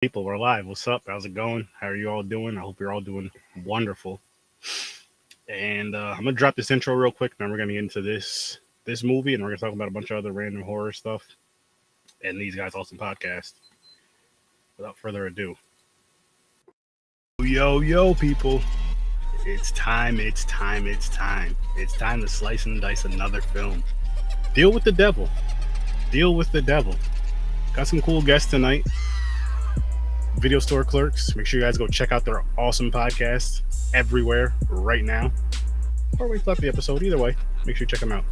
People, we're live. What's up? How's it going? How are you all doing? I hope you're all doing wonderful. And I'm gonna drop this intro real quick. Then we're gonna get into this movie, and we're gonna talk about a bunch of other random horror stuff. And these guys' awesome podcast. Without further ado, yo, people! It's time! It's time! It's time! It's time to slice and dice another film. Deal with the devil. Deal with the devil. Got some cool guests tonight. Video Store Clerks. Make sure you guys go check out their awesome podcast everywhere right now. Or wait till after the episode. Either way, make sure you check them out.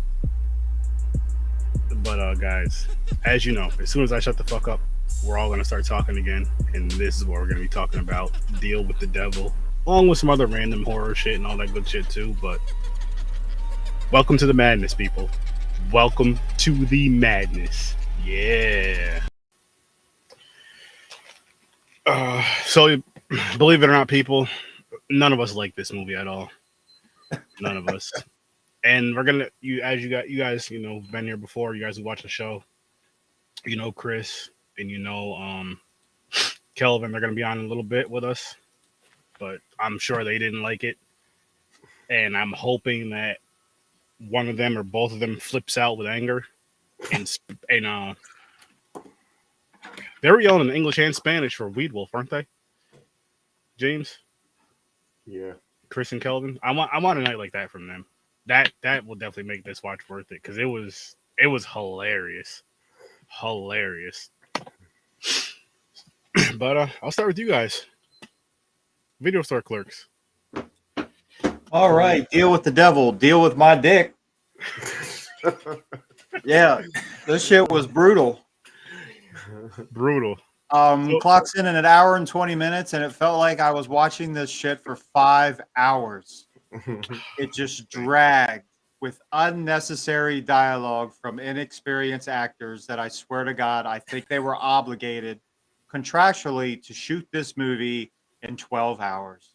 But guys, as you know, as soon as I shut the fuck up, we're all gonna start talking again, and this is what we're gonna be talking about. Deal with the devil, along with some other random horror shit and all that good shit too. But welcome to the madness, people. Welcome to the madness. Yeah. So, believe it or not, people, none of us like this movie at all. None of us. And we're gonna, you guys, been here before. You guys who watch the show, Chris and Kelvin. They're gonna be on a little bit with us, but I'm sure they didn't like it, and I'm hoping that one of them or both of them flips out with anger, and they were yelling in English and Spanish for Weed Wolf, weren't they? James? Yeah. Chris and Kelvin? I want a night like that from them. That will definitely make this watch worth it, because it was hilarious. Hilarious. But I'll start with you guys. Video Store Clerks. All right, deal with the devil. Deal with my dick. Yeah, this shit was brutal. Brutal. Clocks in an hour and 20 minutes, and it felt like I was watching this shit for 5 hours. It just dragged with unnecessary dialogue from inexperienced actors that I swear to God, I think they were obligated contractually to shoot this movie in 12 hours.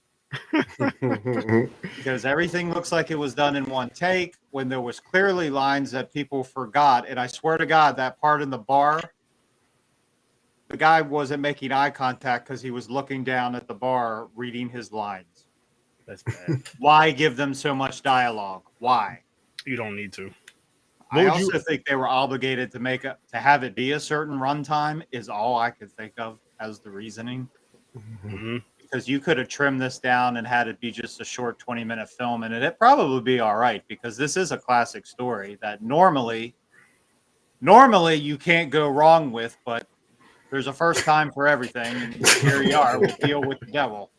Because everything looks like it was done in one take when there was clearly lines that people forgot. And I swear to God, that part in the bar, the guy wasn't making eye contact because he was looking down at the bar reading his lines. That's bad. Why give them so much dialogue? Why? You don't need to. I also think they were obligated to have it be a certain runtime is all I could think of as the reasoning. Mm-hmm. Because you could have trimmed this down and had it be just a short 20-minute film, and it'd probably be all right, because this is a classic story that normally you can't go wrong with, but there's a first time for everything, and here you are with Deal with the Devil.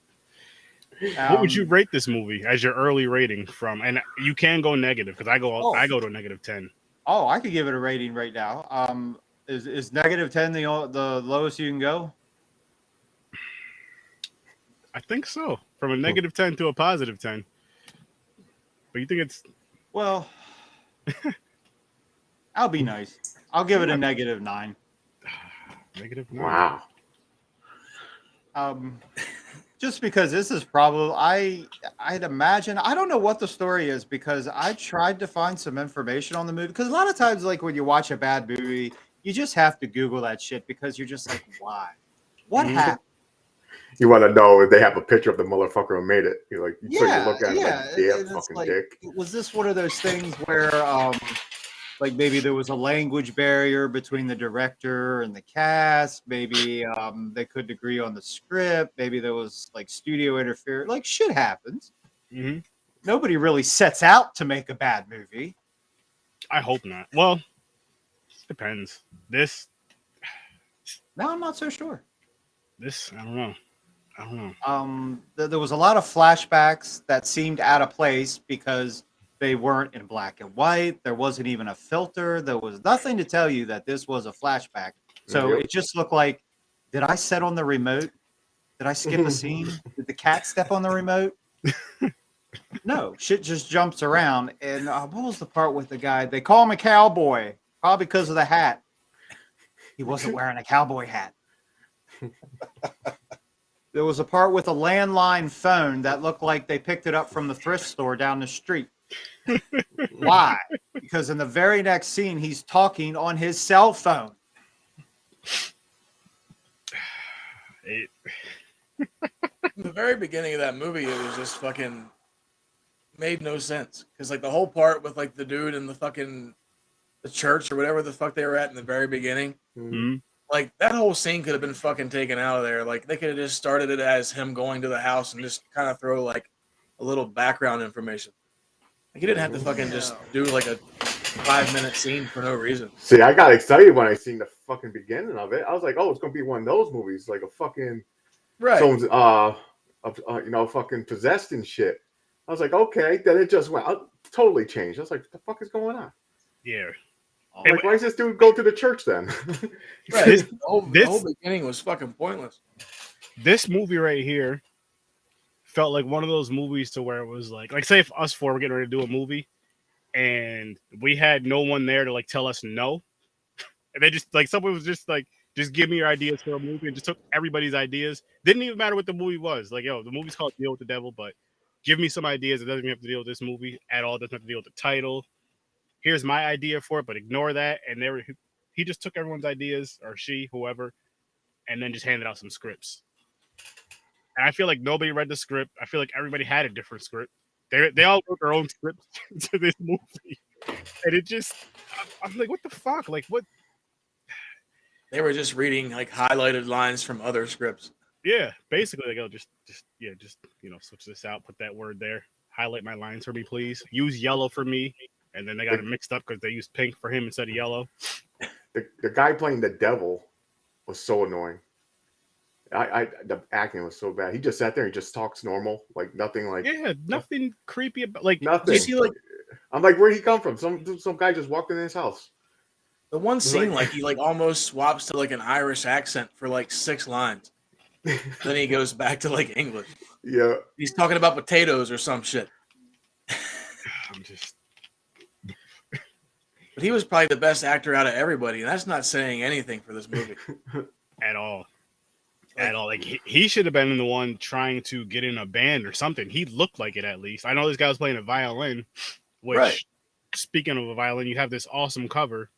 What would you rate this movie as your early rating from? And you can go negative, because I go to a negative 10. Oh, I could give it a rating right now. Is negative 10 the lowest you can go? I think so. From a negative 10 to a positive 10. But you think it's... Well, I'll be nice. I'll give it a negative 9. Negative 9. Wow. Just because this is probably, I'd imagine, I don't know what the story is, because I tried to find some information on the movie. Because a lot of times, like when you watch a bad movie, you just have to Google that shit, because you're just like, why? What happened? You want to know if they have a picture of the motherfucker who made it. You're like, so you look at it like, damn, fucking like, dick. Was this one of those things where, like maybe there was a language barrier between the director and the cast? Maybe they couldn't agree on the script. Maybe there was like studio interference. Like, shit happens. Mm-hmm. Nobody really sets out to make a bad movie. I hope not. Well, depends. This... No, I'm not so sure. I don't know. There was a lot of flashbacks that seemed out of place because they weren't in black and white. There wasn't even a filter. There was nothing to tell you that this was a flashback. So it just looked like, did I set on the remote? Did I skip a scene? Did the cat step on the remote? No, shit just jumps around. And what was the part with the guy? They call him a cowboy, probably because of the hat. He wasn't wearing a cowboy hat. There was a part with a landline phone that looked like they picked it up from the thrift store down the street. Why? Because in the very next scene, he's talking on his cell phone. It, In the very beginning of that movie, it was just fucking made no sense because like the whole part with like the dude in the church or whatever the fuck they were at in the very beginning, mm-hmm. like that whole scene could have been fucking taken out of there. Like they could have just started it as him going to the house and just kind of throw like a little background information. Like he didn't have to fucking just do like a 5-minute scene for no reason. See, I got excited when I seen the fucking beginning of it. I was like, oh, it's gonna be one of those movies, like a fucking someone's you know, fucking possessed and shit. I was like, okay. Then it just went totally changed. I was like, what the fuck is going on? Yeah. Like, why does this dude go to the church then? Right. The whole beginning was fucking pointless. This movie right here felt like one of those movies to where it was like say if us four were getting ready to do a movie and we had no one there to like tell us no. And they just like someone was just like, just give me your ideas for a movie and just took everybody's ideas. Didn't even matter what the movie was. Like, yo, the movie's called Deal with the Devil, but give me some ideas. It doesn't even have to deal with this movie at all. It doesn't have to deal with the title. Here's my idea for it, but ignore that. And he just took everyone's ideas, or she, whoever, and then just handed out some scripts. And I feel like nobody read the script. I feel like everybody had a different script. They all wrote their own scripts to this movie. And it just, I'm like, what the fuck? Like, what? They were just reading like highlighted lines from other scripts. Yeah, basically, like, oh, just you know, switch this out, put that word there, highlight my lines for me, please. Use yellow for me, and then they got it mixed up because they used pink for him instead of yellow. The guy playing the devil was so annoying. The acting was so bad. He just sat there and just talks normal, like nothing, like nothing creepy about like nothing. You see, like, I'm like, where'd he come from? Some guy just walked in his house. The one scene, like he like almost swaps to like an Irish accent for like 6 lines. Then he goes back to like English. Yeah. He's talking about potatoes or some shit. But he was probably the best actor out of everybody, and that's not saying anything for this movie. At all. At all. Like he should have been the one trying to get in a band or something. He looked like it at least. I know this guy was playing a violin, which speaking of a violin, you have this awesome cover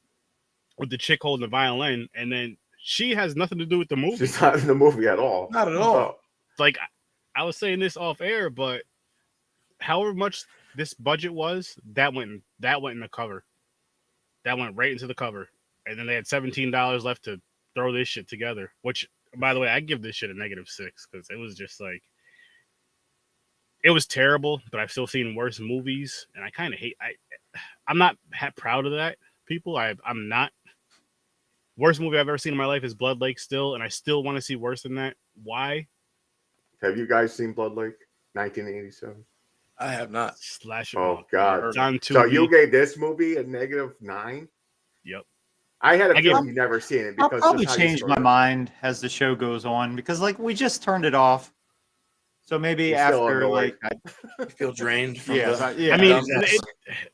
with the chick holding the violin, and then she has nothing to do with the movie. She's not in the movie at all. Not at all. Like, I was saying this off air, but however much this budget was, that went in the cover. That went right into the cover. And then they had $17 left to throw this shit together, which, by the way, I give this shit a -6 because it was just like, it was terrible, but I've still seen worse movies, and I kind of hate, I'm not proud of that, people. I'm not. Worst movie I've ever seen in my life is Blood Lake still, and I still want to see worse than that. Why? Have you guys seen Blood Lake? 1987. I have not. Slasher. Oh God! It's on So Tubi. you gave this movie a -9? Yep. I had a feeling you never seen it because I'll probably change my mind as the show goes on because like we just turned it off. So maybe You're after like I feel drained from I mean,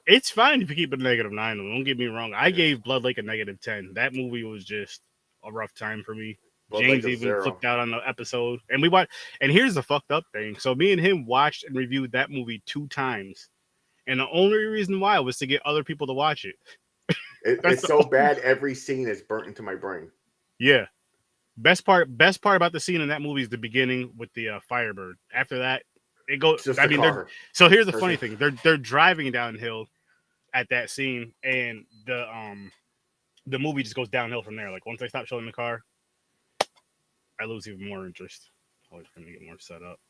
it's fine if you keep it a -9. Don't get me wrong. I gave Blood Lake a -10. That movie was just a rough time for me. Blood James Lake even flipped out on the episode, and we watched. And here's the fucked up thing: so me and him watched and reviewed that movie 2 times, and the only reason why was to get other people to watch it. It's so bad. Every scene is burnt into my brain. Yeah. Best part about the scene in that movie is the beginning with the Firebird. After that, it goes. I mean, so here's the funny thing: they're driving downhill at that scene, and the movie just goes downhill from there. Like once they stop showing the car, I lose even more interest. Always going to get more set up.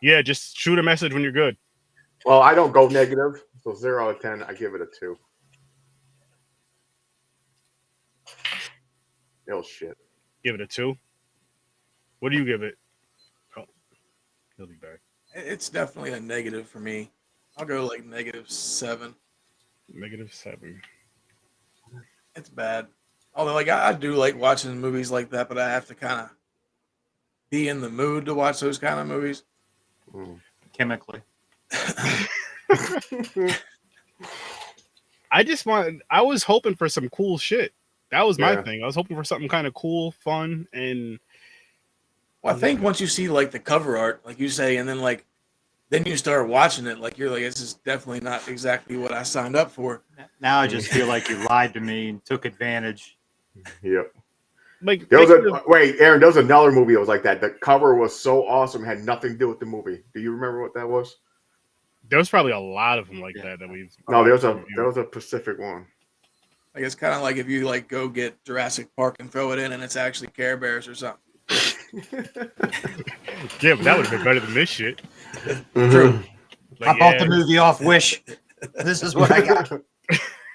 Yeah, just shoot a message when you're good. Well, I don't go negative, so 0 out of 10, I give it a 2. Oh shit! Give it a 2. What do you give it? Oh, he'll be back. It's definitely a negative for me. I'll go like -7. -7. It's bad. Although, like, I do like watching movies like that, but I have to kind of be in the mood to watch those kind of movies. Chemically. I was hoping for some cool shit. That was my thing. I was hoping for something kind of cool, fun, and well, I think once you see like the cover art, like you say, and then like then you start watching it, like you're like, this is definitely not exactly what I signed up for. Now I just feel like you lied to me and took advantage. Yep. like There was Aaron, there was another movie that was like that. The cover was so awesome, had nothing to do with the movie. Do you remember what that was? there was probably a lot of them like that we've. No, there was a Pacific one. I guess kind of like if you like go get Jurassic Park and throw it in, and it's actually Care Bears or something. Yeah, but that would have been better than this shit. True. Like, I bought the movie off Wish. This is what I got.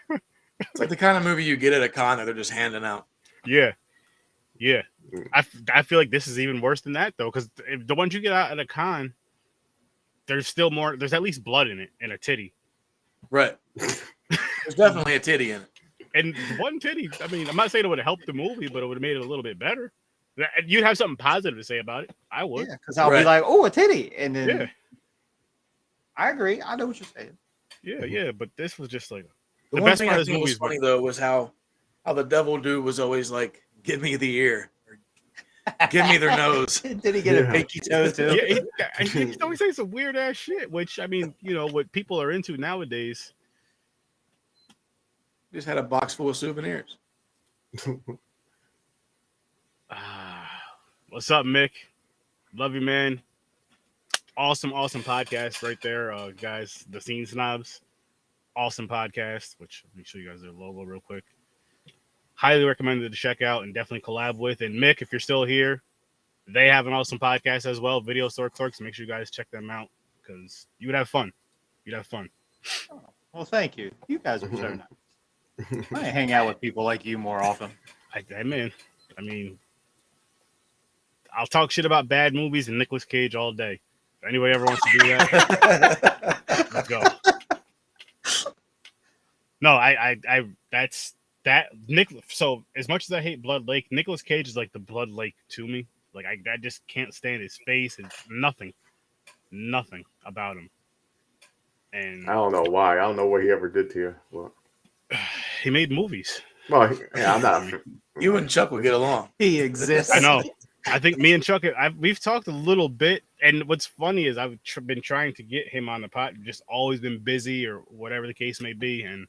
It's like the kind of movie you get at a con that they're just handing out. Yeah. I feel like this is even worse than that though, because the ones you get out at a con, there's still more. There's at least blood in it and a titty. Right. There's definitely a titty in it. And one titty. I mean, I'm not saying it would have helped the movie, but it would have made it a little bit better. You'd have something positive to say about it. I would. Yeah, because I'll be like, "Oh, a titty," and then yeah. I agree. I know what you're saying. Yeah. But this was just like The one thing I think was funny though was how the devil dude was always like, "Give me the ear, or give me their nose." Did he get a pinky toe too? Yeah, he's always saying some weird ass shit, which I mean, what people are into nowadays. Just had a box full of souvenirs. What's up, Mick? Love you, man. Awesome podcast right there, guys. The Scene Snobs. Awesome podcast, which let me show you guys their logo real quick. Highly recommended to check out and definitely collab with. And Mick, if you're still here, they have an awesome podcast as well, Video Store Clerks. Make sure you guys check them out because you would have fun. You'd have fun. Oh, well, thank you. You guys are so nice. I hang out with people like you more often. I mean, I'll talk shit about bad movies and Nicolas Cage all day. If anybody ever wants to do that, let's go. No, that's that Nick. So as much as I hate Blood Lake, Nicolas Cage is like the Blood Lake to me. Like I just can't stand his face. It's nothing about him. And I don't know why. I don't know what he ever did to you. Well, he made movies. Well, yeah, I'm not. You and Chuck would get along. He exists. I know. I think me and Chuck, we've talked a little bit, and what's funny is I've been trying to get him on the pod, just always been busy or whatever the case may be, and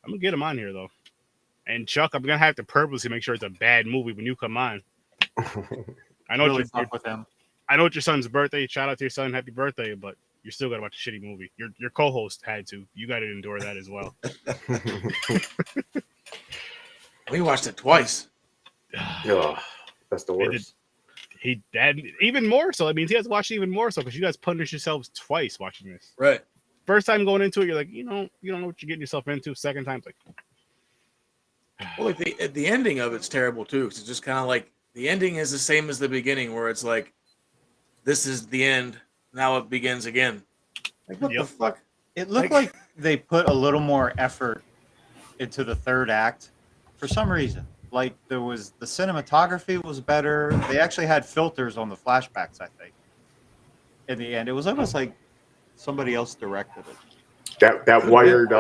I'm gonna get him on here though. And Chuck, I'm gonna have to purposely make sure it's a bad movie when you come on. I know Really fuck with him. I know it's your son's birthday. Shout out to your son, happy birthday! But you're still gonna watch a shitty movie. Your co-host had to. You got to endure that as well. We watched it twice. Oh, that's the worst. He even more so. That means he has to watch it even more so because you guys punish yourselves twice watching this. Right. First time going into it, you're like, you don't know what you're getting yourself into. Second time, it's like, well, like the ending of it's terrible too. Cause it's just kind of like the ending is the same as the beginning, where it's like, this is the end. Now it begins again. Like what the fuck? It looked like they put a little more effort into the third act for some reason. Like the cinematography was better. They actually had filters on the flashbacks, I think. In the end, it was almost like somebody else directed it. That wired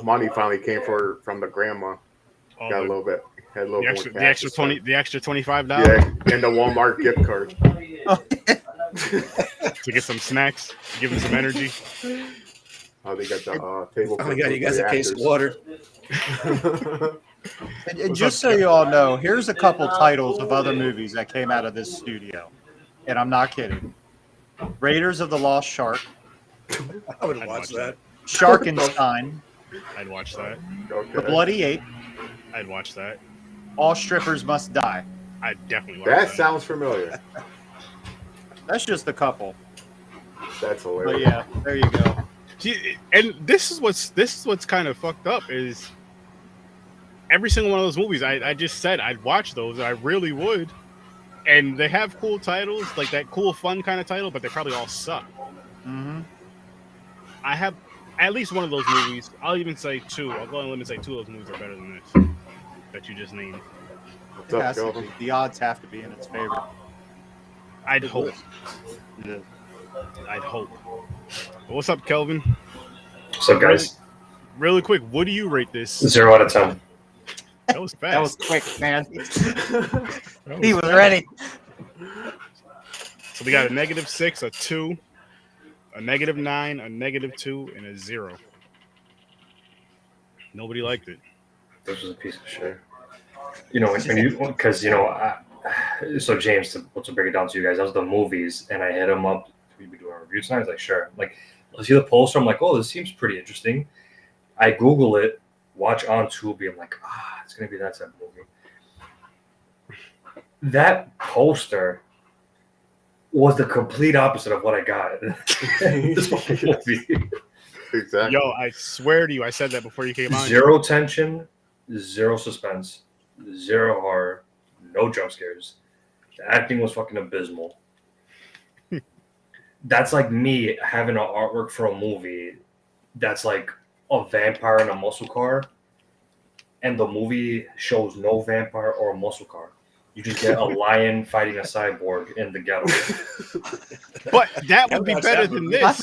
money finally came from the grandma. Got a little bit. Had a little more the extra $20, the extra $25. Yeah, and the Walmart gift card. To get some snacks, give them some energy. Oh, they got the table. Oh my god, you guys a case of water. And just so you all know, here's a couple titles of other movies that came out of this studio. And I'm not kidding. Raiders of the Lost Shark. I would watch that. Sharkenstein. I'd watch that. Okay. The Bloody Ape. I'd watch that. All Strippers Must Die. I'd definitely watch That that. sounds familiar. That's just a couple. That's But hilarious. yeah, there you go. See, and this is what's kind of fucked up is every single one of those movies I just said I'd watch those. I really would. And they have cool titles, like that cool fun kind of title, but they probably all suck. Mm-hmm. I have at least one of those movies. I'll even say two. I'll go on a limb and say two of those movies are better than this that you just named. What's up, Kelvin? The odds have to be in its favor. I'd hope. Yeah. I'd hope. What's up, Kelvin? What's up, guys? Really quick, what do you rate this? 0 out of 10. That was fast. That was quick, man. That He was fast. ready. So we got a -6, a 2, a -9, a -2, and a 0. Nobody liked it. This was a piece of shit. You know, when you, because, you know, so James, to break it down to you guys, that was the movies, and I hit him up. We'd be doing a review tonight. I was like, sure. Like, let's see the poster. I'm like, oh, this seems pretty interesting. I Google it, watch on Tubi. I'm like, it's gonna be that type of movie. That poster was the complete opposite of what I got. This fucking movie. Exactly. Yo, I swear to you, I said that before you came on. Zero tension, zero suspense, zero horror, no jump scares. The acting was fucking abysmal. That's like me having an artwork for a movie that's like a vampire in a muscle car, and the movie shows no vampire or a muscle car. You just get a lion fighting a cyborg in the ghetto. But that would be better than this.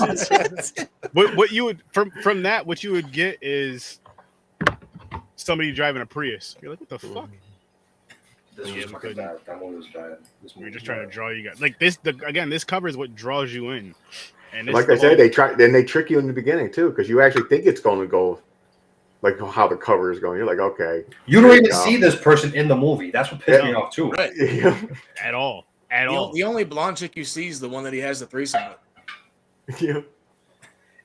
What you would from that, what you would get is somebody driving a Prius. You're like, what the fuck? This was fucking bad. That movie was bad. We're just trying to draw you guys like this. Again, this covers what draws you in. And like I said, they trick you in the beginning too, because you actually think it's going to go like how the cover is going. You're like, okay. You don't even see this person in the movie. That's what pissed me off too. Right. Yeah. At all. At all. The only blonde chick you see is the one that he has the threesome with. Yeah.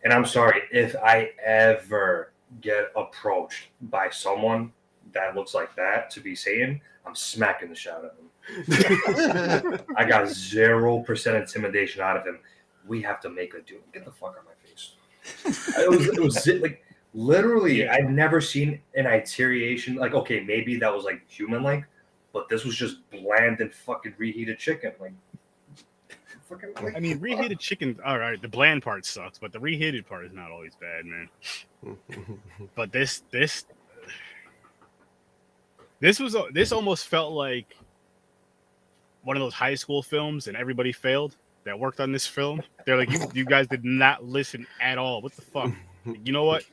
And I'm sorry, if I ever get approached by someone that looks like that to be Satan, I'm smacking the shit out of him. I got 0% intimidation out of him. We have to make a deal. Get the fuck out of my face. It was like literally, I've never seen an iteration. Like, okay, maybe that was like human-like, but this was just bland and fucking reheated chicken. Like, I mean, reheated chicken. All right, the bland part sucks, but the reheated part is not always bad, man. But this almost felt like one of those high school films, and everybody failed that worked on this film. They're like, you guys did not listen at all. What the fuck? You know what?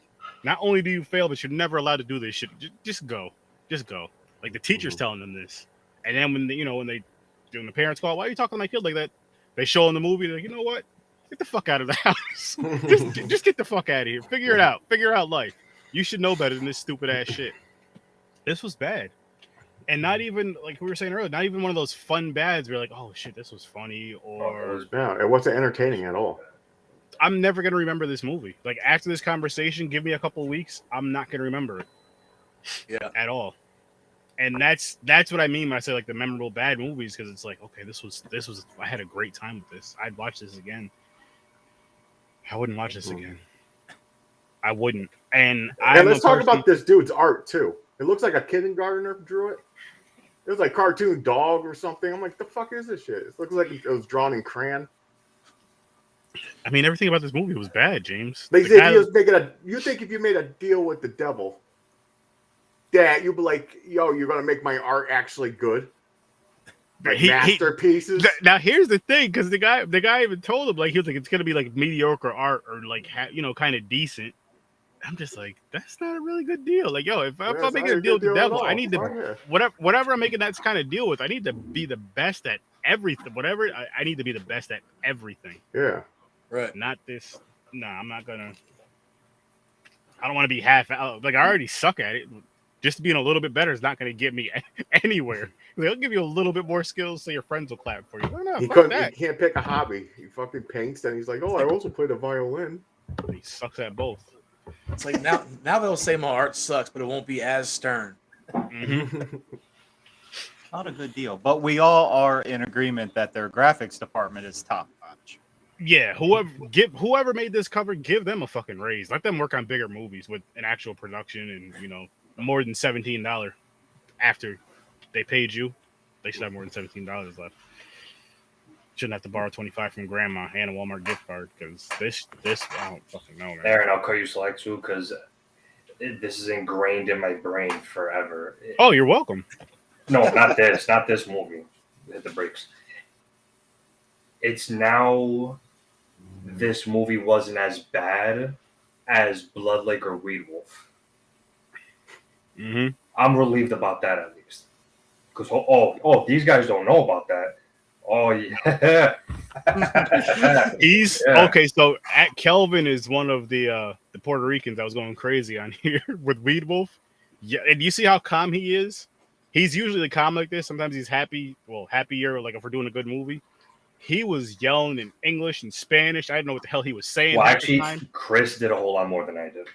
Not only do you fail, but you're never allowed to do this shit. Just go. Like the teacher's telling them this, and then when the parents call, why are you talking to my kid like that? They show in the movie, they're like, you know what? Get the fuck out of the house. just get the fuck out of here. Figure it out. Figure out life. You should know better than this stupid ass shit. This was bad. And not even, like we were saying earlier, not even one of those fun bads where you're like, oh shit, this was funny, or it wasn't entertaining at all. I'm never gonna remember this movie. Like after this conversation, give me a couple of weeks, I'm not gonna remember it. Yeah. At all. And that's what I mean when I say like the memorable bad movies, because it's like, okay, this was I had a great time with this. I'd watch this again. I wouldn't watch this again. I wouldn't. And let's talk about this dude's art too. It looks like a kindergartner drew it. It was like cartoon dog or something. I'm like, the fuck is this shit? It looks like it was drawn in crayon. I mean, everything about this movie was bad, James. They said he was making you think if you made a deal with the devil, that you'd be like, yo, you're gonna make my art actually good. Like masterpieces. Now here's the thing, because the guy even told him, like, he was like, it's gonna be like mediocre art or like kind of decent. I'm just like, that's not a really good deal. Like, yo, if I'm making a deal with the devil, I need to whatever I'm making that kind of deal with, I need to be the best at everything. Whatever I need to be the best at everything. Yeah. Right. Not this. No, I'm not gonna. I don't want to be half out. Like, I already suck at it. Just being a little bit better is not going to get me anywhere. They'll give you a little bit more skills so your friends will clap for you. No, he can't pick a hobby. He fucking paints, and he's like, oh, I also play the violin. He sucks at both. It's like now they'll say my art sucks, but it won't be as stern. Mm-hmm. Not a good deal. But we all are in agreement that their graphics department is top notch. Yeah, whoever made this cover, give them a fucking raise. Let them work on bigger movies with an actual production and more than $17 after they paid you. They should have more than $17 left. Shouldn't have to borrow $25 from grandma and a Walmart gift card, because this I don't fucking know, man. Aaron, I'll cut you slack too, because this is ingrained in my brain forever. Oh, you're welcome. No, not this movie. Hit the brakes. It's now, this movie wasn't as bad as Blood Lake or Weed Wolf. Mm-hmm. I'm relieved about that, at least. Because these guys don't know about that. Oh yeah. Okay. So at Kelvin is one of the Puerto Ricans that was going crazy on here with Weed Wolf. Yeah, and you see how calm he is. He's usually calm like this. Sometimes he's happy. Well, happier. Like if we're doing a good movie. He was yelling in English and Spanish. I didn't know what the hell he was saying. Well, actually, Chris did a whole lot more than I did.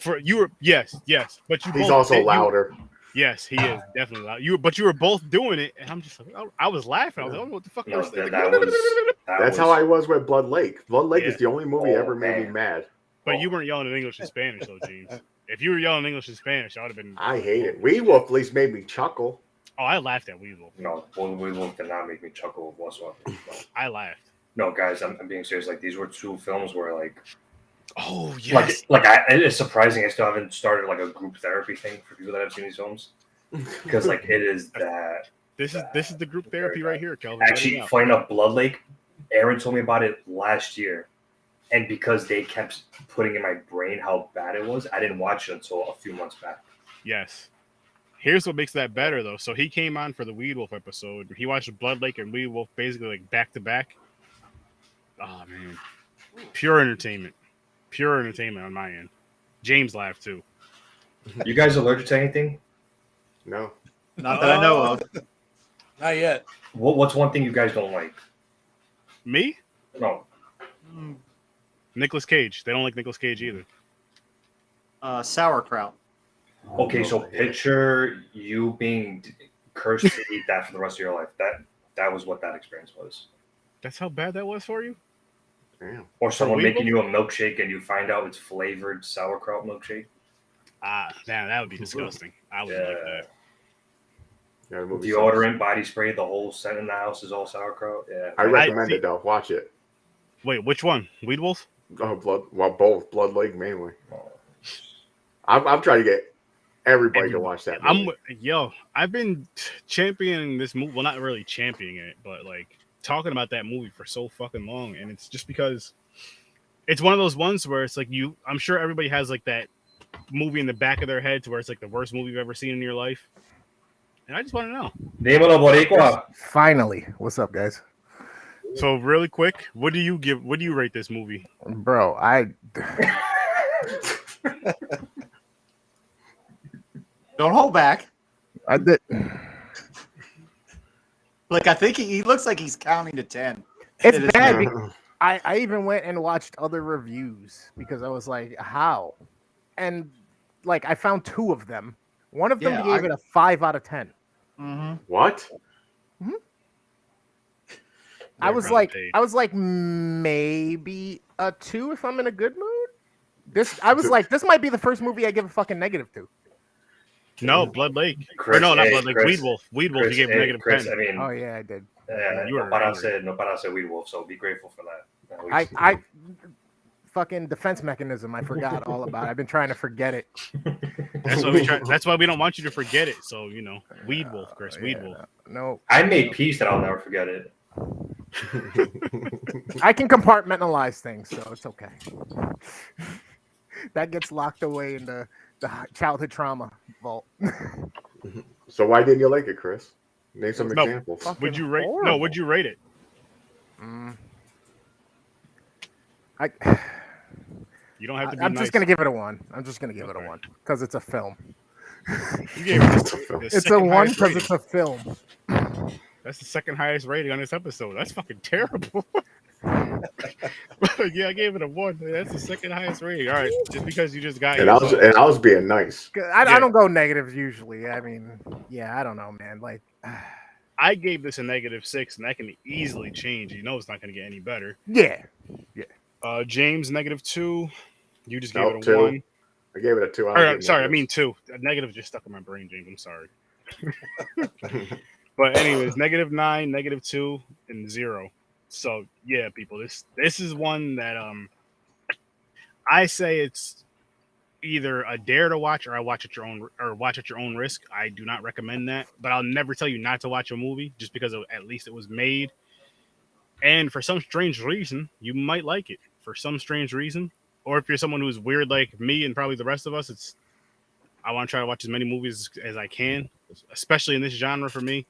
For you were yes, but you. He's both also did, louder. Yes, he is definitely loud. But you were both doing it, and I'm just like, I was laughing. I was like, oh, what the fuck? No, that That's how I was with Blood Lake. Blood Lake is the only movie ever made me mad. But you weren't yelling in English and Spanish, though, James. If you were yelling in English and Spanish, I would have been. I hate it. Weed Wolf at least made me chuckle. Oh, I laughed at Weed Wolf. No, Weed Wolf did not make me chuckle whatsoever. No. I laughed. No, guys, I'm being serious. Like these were two films where like. Oh yes. It's surprising I still haven't started like a group therapy thing for people that have seen these films, because like it is that. This is the group therapy right here, Kelvin. Actually, funny enough, Blood Lake. Aaron told me about it last year, and because they kept putting in my brain how bad it was, I didn't watch it until a few months back. Yes. Here's what makes that better, though. So he came on for the Weed Wolf episode. He watched Blood Lake and Weed Wolf basically like back to back. Oh man, pure entertainment. Pure entertainment on my end. James laughed too. You guys allergic to anything? No. Not that I know of. Not yet. What's one thing you guys don't like? Me? No. Nicolas Cage. They don't like Nicolas Cage either. Sauerkraut. Okay, so picture you being cursed to eat that for the rest of your life. That was what that experience was. That's how bad that was for you? Damn. Or someone making you a milkshake and you find out it's flavored sauerkraut milkshake. Damn, that would be disgusting. I would like that. Yeah, deodorant, body spray, the whole set in the house is all sauerkraut. Yeah, I recommend it though. Watch it. Wait, which one? Weed Wolf? Oh, both. Blood Lake mainly. I'm trying to get everybody to watch that movie. I've been championing this movie. Well, not really championing it, but like talking about that movie for so fucking long, and it's just because it's one of those ones where it's like I'm sure everybody has like that movie in the back of their head to where it's like the worst movie you've ever seen in your life. And I just want to know. Dímelo, Boricua. Finally. What's up, guys? So really quick, what do you rate this movie? Bro, Don't hold back. I did. Like, I think he looks like he's counting to 10. It's bad. I even went and watched other reviews because I was like, how? And like, I found 2 of them. One of them gave it a 5 out of 10. Mm-hmm. What? Mm-hmm. I was like, maybe a 2 if I'm in a good mood. I was like, this might be the first movie I give a fucking negative to. No, Blood Lake. Chris, not Blood Lake. Chris, Weed Wolf. Weed Wolf. Chris, you gave a negative 10. I mean, oh yeah, I did. You no para say Weed Wolf, so be grateful for that. I fucking defense mechanism. I forgot all about it. I've been trying to forget it. That's why we don't want you to forget it. So Weed Wolf, Chris. Weed Wolf. No, I made peace that I'll never forget it. I can compartmentalize things, so it's okay. That gets locked away in the childhood trauma vault. So why didn't you like it, Chris? Name some examples. Would you rate? No, would you rate it? You don't have to be I'm nice. just gonna give it a 1. I'm just gonna give it a 1 because it's a film. You gave it it's a 1 because it's a film. That's the second highest rating on this episode. That's fucking terrible. Yeah, I gave it a 1. That's the second highest rating. All right, just because you just got and I was being nice. I don't go negatives usually. I mean, yeah, I don't know, man. Like, I gave this a -6, and that can easily change. You know, it's not going to get any better. Yeah. James -2. You just gave it a 2. 1. I gave it a 2. Sorry, I mean 2. A negative just stuck in my brain, James. I'm sorry. But anyways, -9, -2, and 0. So yeah, people, this is one that I say it's either a dare to watch or watch at your own risk. I do not recommend that, but I'll never tell you not to watch a movie just because at least it was made. And for some strange reason, you might like it. For some strange reason, or if you're someone who's weird like me and probably the rest of us, I want to try to watch as many movies as I can, especially in this genre for me,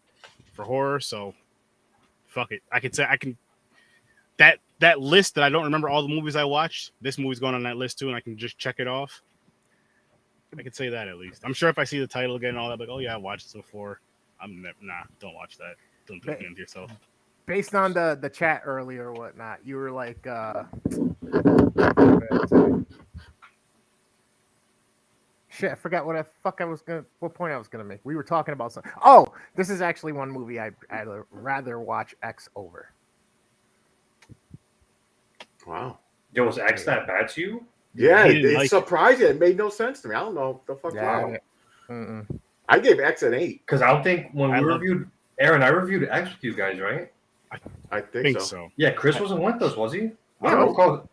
for horror. So fuck it. I can that list that I don't remember all the movies I watched. This movie's going on that list too, and I can just check it off. I could say that at least. I'm sure if I see the title again and all that, like, oh yeah, I watched this before. I'm never, nah, don't watch that. Don't do it to yourself. Based on the chat earlier or whatnot, you were like, shit, I forgot what point I was gonna make. We were talking about something. Oh, this is actually one movie I'd rather watch X over. Wow. Yo, was X that bad to you? Yeah, it's surprising. It made no sense to me. I don't know the fuck. I gave X an 8 because I don't think when we reviewed Aaron, I reviewed X with you guys, right? I think so. Yeah, Chris wasn't with us, was he? I don't know.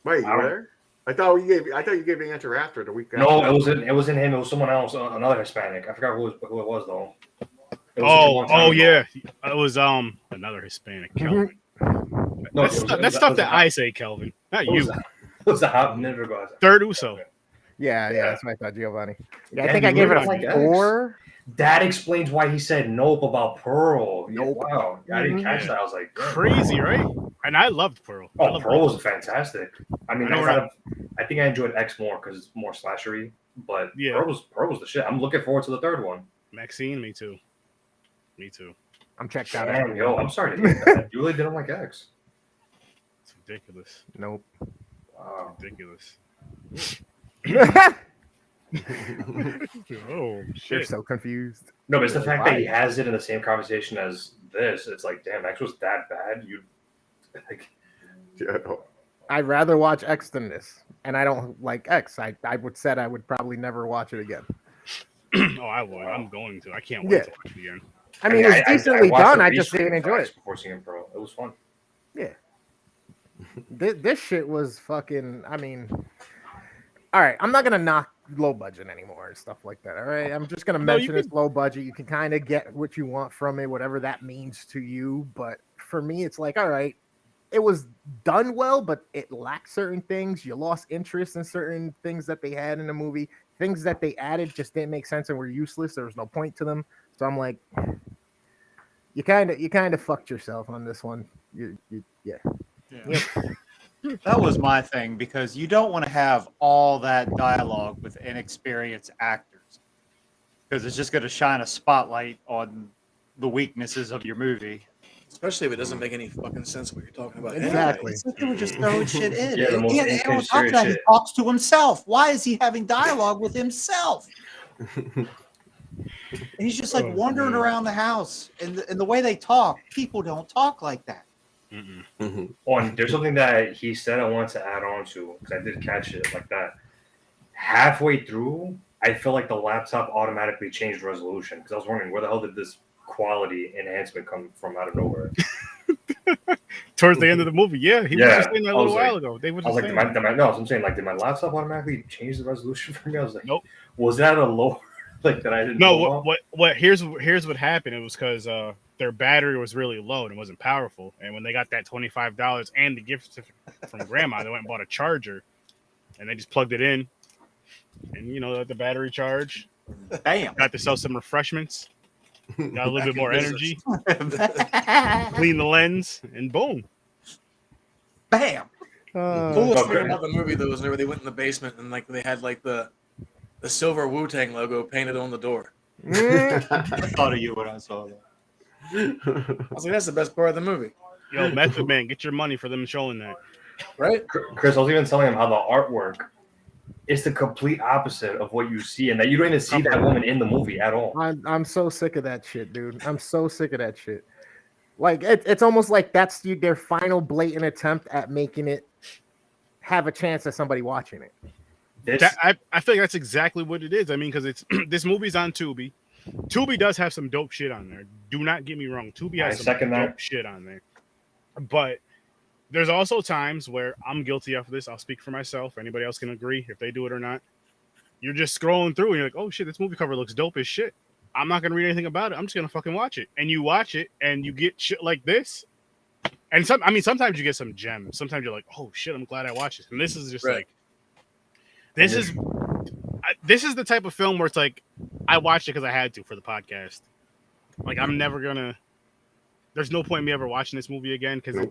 Wait, you there? I thought you gave the answer after the week. No, it wasn't him. It was someone else, another Hispanic. I forgot who it was though. Yeah, it was another Hispanic. Kelvin. No, that's stuff that I say, Kelvin, not you. It was a hot minute ago. Third Uso. Yeah, that's what I thought, Giovanni. Yeah, I think I gave it a 4. That explains why he said nope about Pearl. Nope. Yeah, wow, I didn't catch that. I was like, crazy, right? And I loved Pearl. Pearl was fantastic. I mean, I think I enjoyed X more because it's more slashery. But yeah, Pearl was the shit. I'm looking forward to the third one. Maxine, me too. I'm checked out. Damn, yo, I'm sorry to hear that. You really didn't like X. It's ridiculous. Nope. Wow. Ridiculous. Oh shit! You're so confused. No, but it's the fact that he has it in the same conversation as this. It's like, damn, X was that bad. You like? I'd rather watch X than this, and I don't like X. I would probably never watch it again. Oh, I would. I'm going to. I can't wait to watch it again. I mean, it's decently done. I just didn't enjoy it. Before seeing Pearl, it was fun. Yeah. This shit was fucking. I mean, all right. I'm not gonna knock low budget anymore and stuff like that. All right. I'm just gonna mention it's low budget. You can kind of get what you want from it, whatever that means to you. But for me, it's like, all right, it was done well, but it lacked certain things. You lost interest in certain things that they had in the movie. Things that they added just didn't make sense and were useless. There was no point to them. So I'm like, you kind of fucked yourself on this one. Yeah. That was my thing, because you don't want to have all that dialogue with inexperienced actors, because it's just going to shine a spotlight on the weaknesses of your movie. Especially if it doesn't make any fucking sense what you're talking about. Exactly. It's like they were just throwing shit in. Yeah, he talks to himself. Why is he having dialogue with himself? And he's just like wandering around the house. And the way they talk, people don't talk like that. And there's something that he said I wanted to add on to, because I did catch it like that. Halfway through, I feel like the laptop automatically changed resolution, because I was wondering where the hell did this quality enhancement come from out of nowhere. Towards the end of the movie, he was just saying that a little while ago. They were I was like, I'm saying, like, did my laptop automatically change the resolution for me? I was like, nope. Was that a lower like that I didn't know? What here's what happened. It was because their battery was really low and it wasn't powerful. And when they got that $25 and the gift certificate from grandma, they went and bought a charger and they just plugged it in. And let the battery charge. Bam. Got to sell some refreshments. Got a little bit more energy. Clean the lens, and boom. Bam. Coolest thing about the movie, though, is whenever they went in the basement and like they had like the silver Wu-Tang logo painted on the door. I thought of you when I saw that. I was like, that's the best part of the movie. Yo, Method Man, get your money for them showing that. Right? Chris, I was even telling him how the artwork is the complete opposite of what you see, and that you don't even see that woman in the movie at all. I'm so sick of that shit, dude. I'm so sick of that shit. Like, it's almost like that's their final blatant attempt at making it have a chance of somebody watching it. I feel like that's exactly what it is. I mean, because it's this movie's on Tubi. Tubi does have some dope shit on there. Do not get me wrong. Tubi has some dope shit on there. But there's also times where I'm guilty of this. I'll speak for myself. Anybody else can agree if they do it or not. You're just scrolling through and you're like, oh shit, this movie cover looks dope as shit. I'm not going to read anything about it. I'm just going to fucking watch it. And you watch it and you get shit like this. And sometimes you get some gems. Sometimes you're like, oh shit, I'm glad I watched this. And this is just like, this is the type of film where it's like, I watched it because I had to for the podcast. Like, I'm never going to, there's no point in me ever watching this movie again because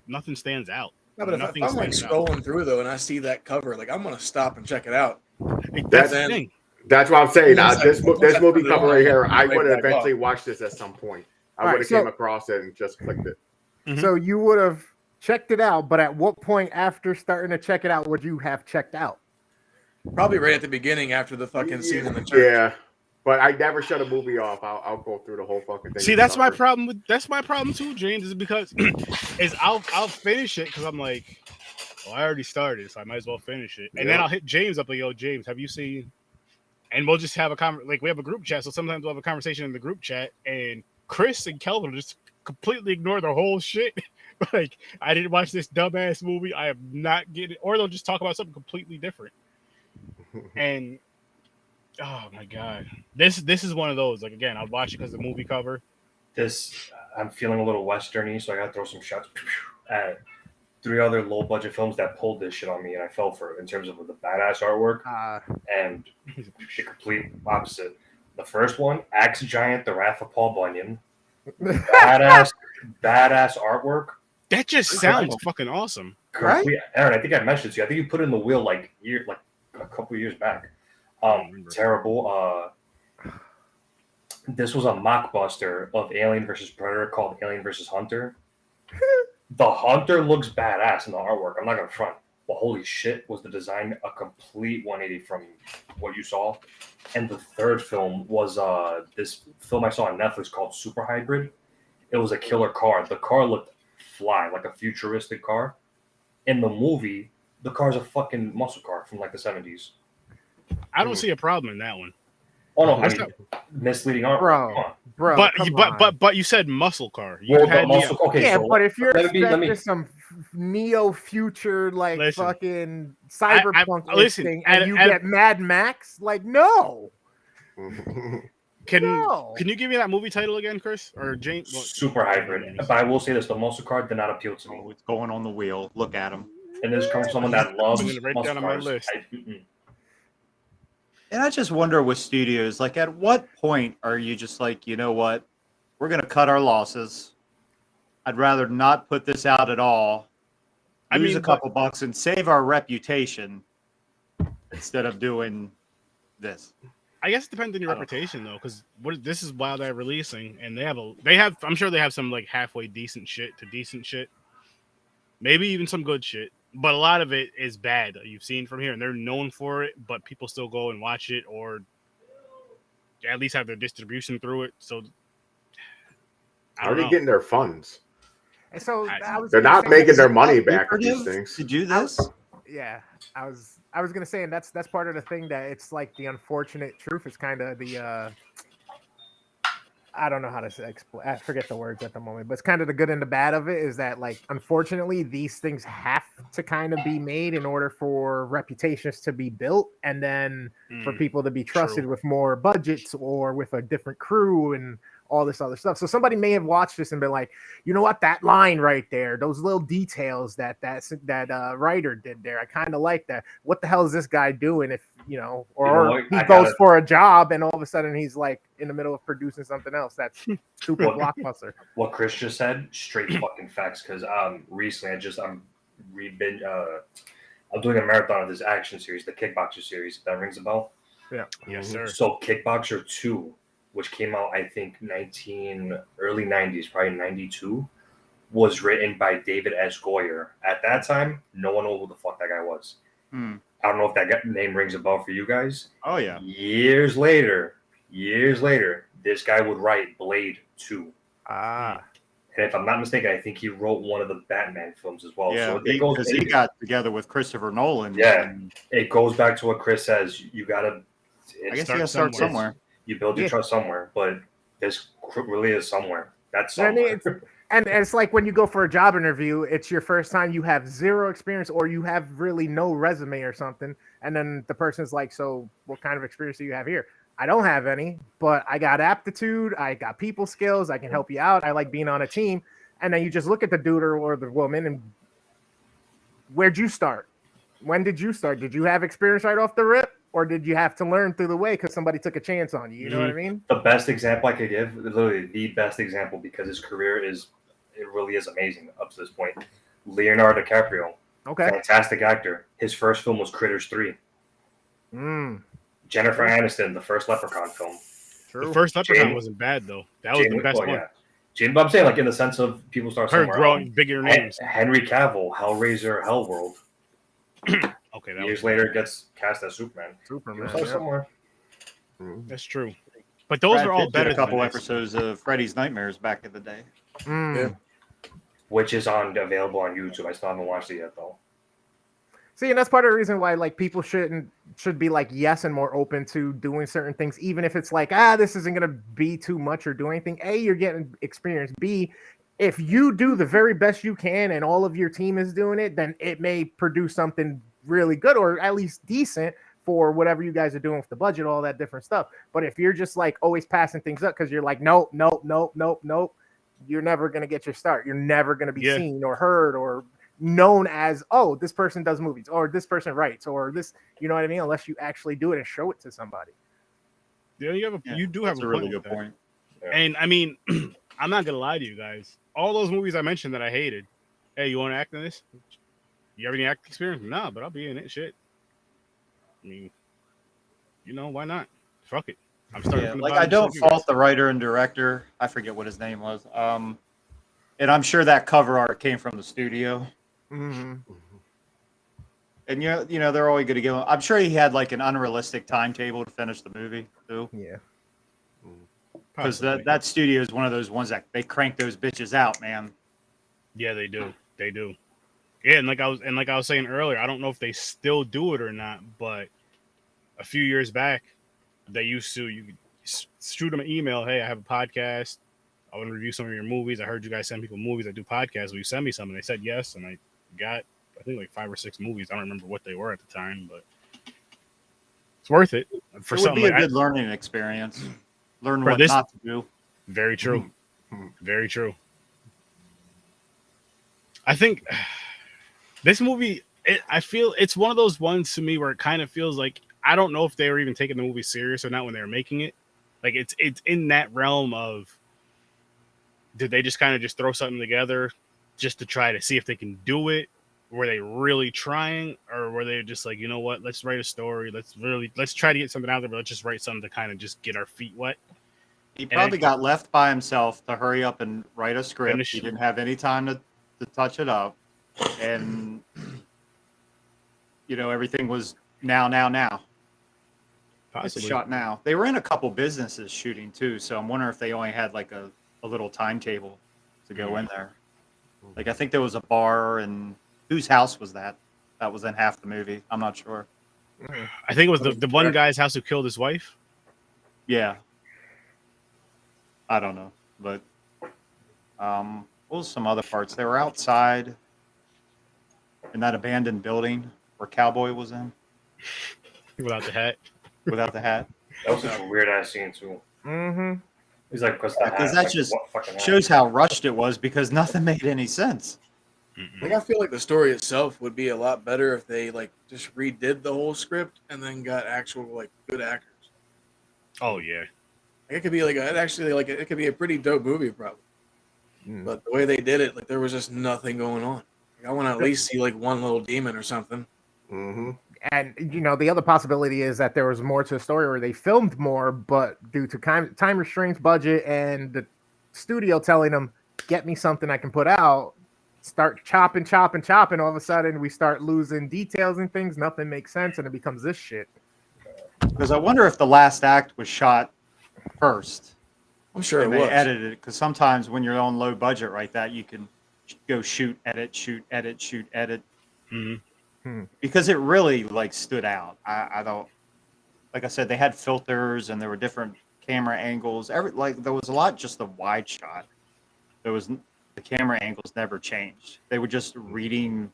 nothing stands out. No, but if Nothing I'm like stands out. scrolling through though, and I see that cover, like I'm gonna stop and check it out. That's the Then- thing. That's what I'm saying. Once I- This once I movie put it cover on, right here, I right would have back eventually off. watched this at some point. I All would right, have so- came across it and just clicked it. Mhm. So you would have checked it out, but at what point after starting to check it out would you have checked out? Probably right at the beginning after the fucking scene in the church. Yeah, but I never shut a movie off. I'll go through the whole fucking thing. See, and that's my suffer. problem with too, James, is because I'll finish it because I'm like, well, I already started, so I might as well finish it. And then Yeah. I'll hit James up like, yo, James, have you seen? And we'll just have a we have a group chat, so sometimes we'll have a conversation in the group chat, and Chris and Kelvin will just completely ignore the whole shit. Like, I didn't watch this dumbass movie. I am not getting it. Or they'll just talk about something completely different. And oh my god, this is one of those. Like, again, I'll watch it because the movie cover. I'm feeling a little westerny, so I gotta throw some shots at 3 other low budget films that pulled this shit on me, and I fell for it in terms of the badass artwork and the complete opposite. The first one, Axe Giant: The Wrath of Paul Bunyan, badass artwork. That just sounds fucking awesome. Right? Aaron, I think I mentioned it to you. I think you put it in the wheel like a couple years back. Terrible. This was a mockbuster of Alien versus Predator called Alien versus Hunter. The Hunter looks badass in the artwork. I'm not gonna front. But holy shit, was the design a complete 180 from what you saw. And the third film was this film I saw on Netflix called Super Hybrid. It was a killer car. The car looked fly, like a futuristic car. In the movie, the car's a fucking muscle car from like the 70s. I don't see a problem in that one. Oh no, I What's mean, misleading artwork. Bro. Come on. Bro, come on. But you said muscle car. You Well, had the me muscle, okay, Yeah, so but if you're let me- expecting some neo-future, like Listen. fucking cyberpunk listen, thing, at- and you at- get Mad Max, like no. Can No. you give me that movie title again, Chris or James? Well, Super Hybrid. But I will say this: the muscle car did not appeal to me. Oh, it's going on the wheel. Look at him. And this comes from someone that loves I'm gonna write muscle down on my cars. list. And I just wonder with studios, like, at what point are you just like, you know what? We're going to cut our losses. I'd rather not put this out at all. I Lose mean, a couple bucks and save our reputation instead of doing this. I guess it depends on your I don't reputation though, because this is while they're releasing, and they have I'm sure they have some like halfway decent shit to decent shit, maybe even some good shit, but a lot of it is bad that you've seen from here, and they're known for it, but people still go and watch it or at least have their distribution through it. So I How are don't they know. getting their funds? And so They're not making their money back with these Lucrative things. to do this? Yeah, I was gonna say, and that's part of the thing that it's like the unfortunate truth. It's kind of the I don't know how to explain. I forget the words at the moment, but it's kind of the good and the bad of it is that, like, unfortunately, these things have to kind of be made in order for reputations to be built, and then for people to be trusted true. with more budgets or with a different crew and all this other stuff. So somebody may have watched this and been like, you know what, that line right there, those little details that writer did there, I kind of like that. What the hell is this guy doing? If or what? he I goes gotta- for a job and all of a sudden he's like in the middle of producing something else that's super What- blockbuster. What Chris just said, straight fucking facts. Because recently I'm doing a marathon of this action series, the Kickboxer series. If that rings a bell. Yes, sir. So Kickboxer 2, which came out I think early 90s, probably 92, was written by David S. Goyer. At that time, no one knew who the fuck that guy was. I don't know if that name rings a bell for you guys. Oh, yeah. Years later, this guy would write Blade 2. Ah, And if I'm not mistaken, I think he wrote one of the Batman films as well. Yeah, So because he got together with Christopher Nolan. Yeah. and it goes back to what Chris says. You gotta. I guess Start you got to start somewhere. somewhere. You build your Yeah. trust somewhere, but this really is somewhere. That's I mean, somewhere. and it's like when you go for a job interview, it's your first time, you have zero experience or you have really no resume or something, and then the person's like, so what kind of experience do you have here? I don't have any, but I got aptitude, I got people skills, I can help you out, I like being on a team. And then you just look at the dude or the woman and where'd you start? When did you start? Did you have experience right off the rip? Or did you have to learn through the way because somebody took a chance on you? You know what I mean? The best example I could give, literally the best example, because his career really is amazing up to this point. Leonardo DiCaprio. Okay. Fantastic actor. His first film was Critters 3. Jennifer Aniston, the first Leprechaun film. True. The first Leprechaun wasn't bad though. That was the best one. Yeah. Jane, but I'm saying like in the sense of people start Her somewhere growing else. bigger names. Henry Cavill, Hellraiser, Hellworld. Okay, that Years later gets cast as Superman. Superman. Start somewhere. That's true. But those Brad are all Pitt better. did a couple than episodes of Freddy's Nightmares back in the day. Yeah. Which is available on YouTube. I still haven't watched it yet though. See, and that's part of the reason why like people should be like yes and more open to doing certain things, even if it's like this isn't gonna be too much or do anything. A, you're getting experience. B, if you do the very best you can and all of your team is doing it, then it may produce something really good or at least decent for whatever you guys are doing with the budget, all that different stuff. But if you're just like always passing things up because you're like nope, you're never gonna get your start. You're never gonna be seen or heard or known as, oh, this person does movies or this person writes or this, you know what I mean? Unless you actually do it and show it to somebody. Yeah, you do have a really good point. Yeah. And I mean, I'm not gonna lie to you guys. All those movies I mentioned that I hated. Hey, you want to act in this? You have any acting experience? Nah, but I'll be in it. Shit. I mean, why not? Fuck it. I'm starting from the like bottom. I don't fault the writer and director. I forget what his name was. And I'm sure that cover art came from the studio. Mm-hmm. And they're always going to give him. I'm sure he had like an unrealistic timetable to finish the movie too. Yeah. Because that studio is one of those ones that they crank those bitches out, man. Yeah, they do. They do. Yeah, and like I was saying earlier, I don't know if they still do it or not, but a few years back, they used to you could shoot them an email. Hey, I have a podcast. I want to review some of your movies. I heard you guys send people movies. I do podcasts. Will you send me some? And they said yes, and I got I think like 5 or 6 movies. I don't remember what they were at the time, but it's worth it for it would something be like a good learning experience. Learn For what this- not to do. Very true. Very true. I think this movie, I feel it's one of those ones to me where it kind of feels like I don't know if they were even taking the movie serious or not when they were making it. Like it's in that realm of did they just kind of just throw something together just to try to see if they can do it? Were they really trying, or were they just like, you know what, let's write a story, let's try to get something out there, but let's just write something to kind of just get our feet wet? He probably got left by himself to hurry up and write a script. Finish. He didn't have any time to touch it up. And, everything was now. Possibly. It's shot now. They were in a couple businesses shooting too, so I'm wondering if they only had like a little timetable to go in there. Like I think there was a bar, and whose house was that? That was in half the movie. I'm not sure. I think it was the one guy's house who killed his wife. Yeah. I don't know, but what was some other parts? They were outside in that abandoned building where Cowboy was in. Without the hat. Without the hat. That was such a weird ass scene too. Mm-hmm. He's like, because that just shows how rushed it was because nothing made any sense. Like I feel like the story itself would be a lot better if they like just redid the whole script and then got actual like good actors. Oh yeah. Like, it could be like it could be a pretty dope movie probably. But the way they did it, like there was just nothing going on. Like, I want to at least see like one little demon or something. Mm-hmm. And the other possibility is that there was more to the story where they filmed more, but due to time restraints, budget, and the studio telling them, "Get me something I can put out," start chopping. All of a sudden, we start losing details and things. Nothing makes sense, and it becomes this shit. Because I wonder if the last act was shot first. I'm sure and it they was. edited it. Because sometimes when you're on low budget like that, you can go shoot, edit. Mm-hmm. Because it really like stood out. I don't, like I said, they had filters and there were different camera angles. There was a lot just the wide shot. The camera angles never changed. They were just reading.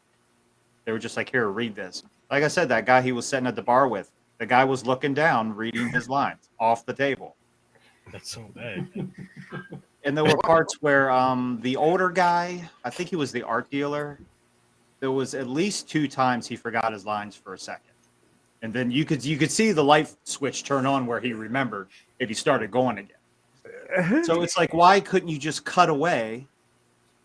They were just like, here, read this. Like I said, that guy he was sitting at the bar with, the guy was looking down, reading his lines off the table. That's so bad. And there were parts where the older guy, I think he was the art dealer, there was at least 2 times he forgot his lines for a second. And then you could see the light switch turn on where he remembered and he started going again. So it's like, why couldn't you just cut away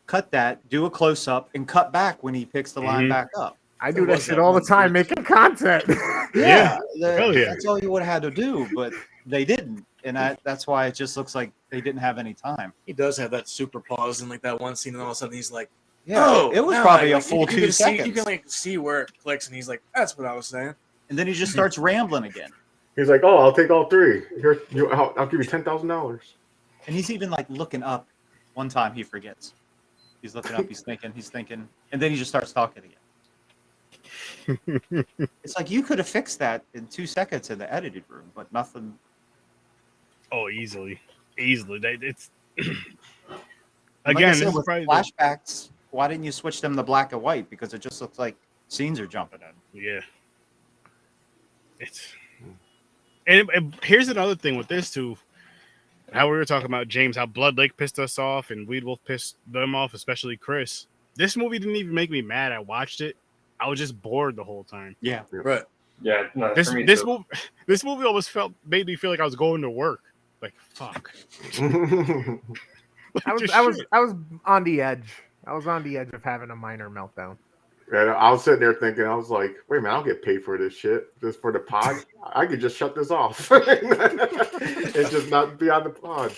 cut that, do a close up, and cut back when he picks the line back up. I do that shit all the time, making content. Yeah. Hell yeah. That's all you would have had to do, but they didn't, and that's why it just looks like they didn't have any time. He does have that super pause in like that one scene, and all of a sudden he's like, Yeah, "Oh, it was now probably I- a full you 2 can seconds. You can like see where it clicks, and he's like, "That's what I was saying." And then he just starts rambling again. He's like, "Oh, I'll take all 3. Here, I'll give you $10,000." And he's even like looking up. One time he forgets. He's looking up, he's thinking, and then he just starts talking again. It's like you could have fixed that in 2 seconds in the edited room, but nothing. Oh, easily. It's Like again, I this said, is with probably flashbacks. Why didn't you switch them to black and white? Because it just looks like scenes are jumping in. yeah. It's and here's another thing with this too. How we were talking about James, how Blood Lake pissed us off and Weed Wolf pissed them off, especially Chris. This movie didn't even make me mad. I watched it. I was just bored the whole time. Yeah, Right. Yeah, no, This for me this too. movie almost made me feel like I was going to work. Like fuck. I was on the edge. I was on the edge of having a minor meltdown. And I was sitting there thinking, I was like, wait a minute, I don't get paid for this shit. Just for the pod. I could just shut this off and just not be on the pod.